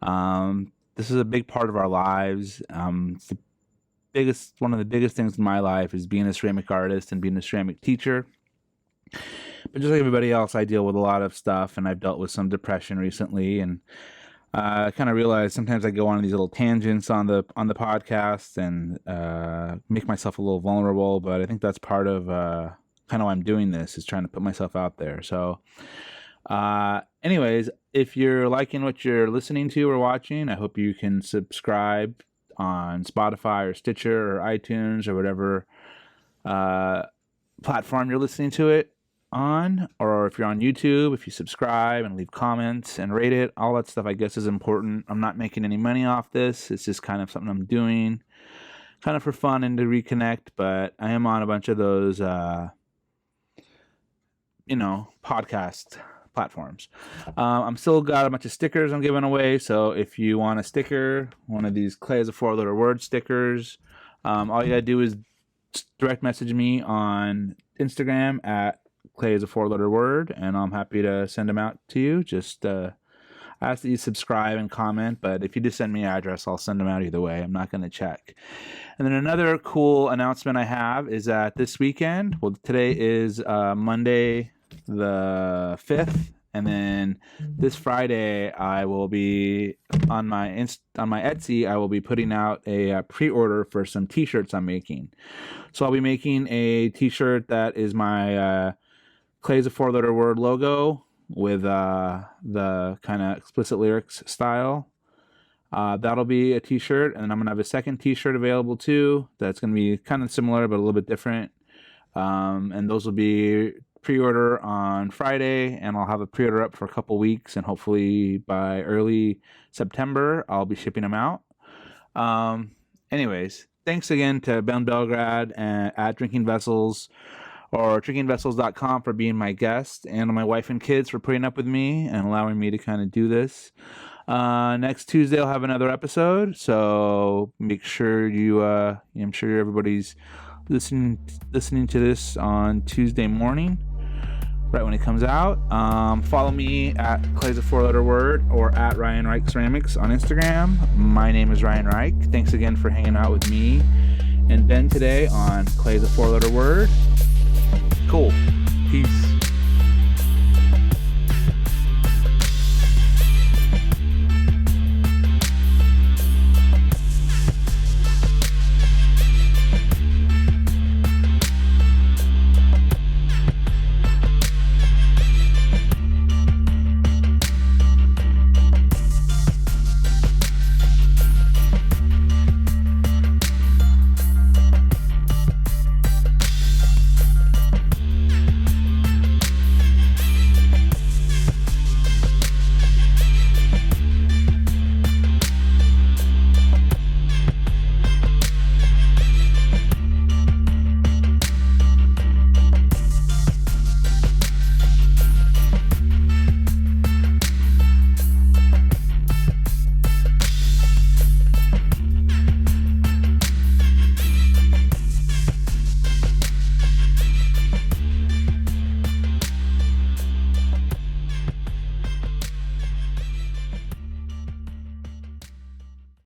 This is a big part of our lives. One of the biggest things in my life is being a ceramic artist and being a ceramic teacher. But just like everybody else, I deal with a lot of stuff, and I've dealt with some depression recently, and I kind of realize sometimes I go on these little tangents on the podcast and make myself a little vulnerable. But I think that's part of kind of why I'm doing this, is trying to put myself out there. So, anyways, if you're liking what you're listening to or watching, I hope you can subscribe on Spotify or Stitcher or iTunes or whatever uh, platform you're listening to it on, or if you're on YouTube, if you subscribe and leave comments and rate it, all that stuff I guess is important. I'm not making any money off this. It's just kind of something I'm doing kind of for fun and to reconnect, but I am on a bunch of those podcast platforms. I'm still got a bunch of stickers I'm giving away, so if you want a sticker, one of these Clay is a Four-Letter Word stickers, all you gotta do is direct message me on Instagram at Clay is a Four-Letter Word, and I'm happy to send them out to you. Just I I ask that you subscribe and comment, but if you just send me your address, I'll send them out either way. I'm not going to check. And then another cool announcement I have is that this weekend, well, today is Monday the 5th, and then this Friday I will be on my Etsy. I will be putting out a pre-order for some T-shirts I'm making. So I'll be making a T-shirt that is my Clay's a four-letter word logo with the kind of explicit lyrics style. That'll be a T-shirt, and I'm gonna have a second T-shirt available too. That's gonna be kind of similar but a little bit different. And those will be pre-order on Friday, and I'll have a pre-order up for a couple weeks, and hopefully by early September I'll be shipping them out. Anyways, thanks again to Ben Belgrad at Drinking Vessels or drinkingvessels.com for being my guest, and my wife and kids for putting up with me and allowing me to kind of do this. Next Tuesday I'll have another episode, so make sure I'm sure everybody's listening to this on Tuesday morning, right when it comes out. Follow me at Clay's a four-letter word or at Ryan Reich Ceramics on Instagram. My name is Ryan Reich. Thanks again for hanging out with me and Ben today on Clay's a four-letter word. Cool. Peace.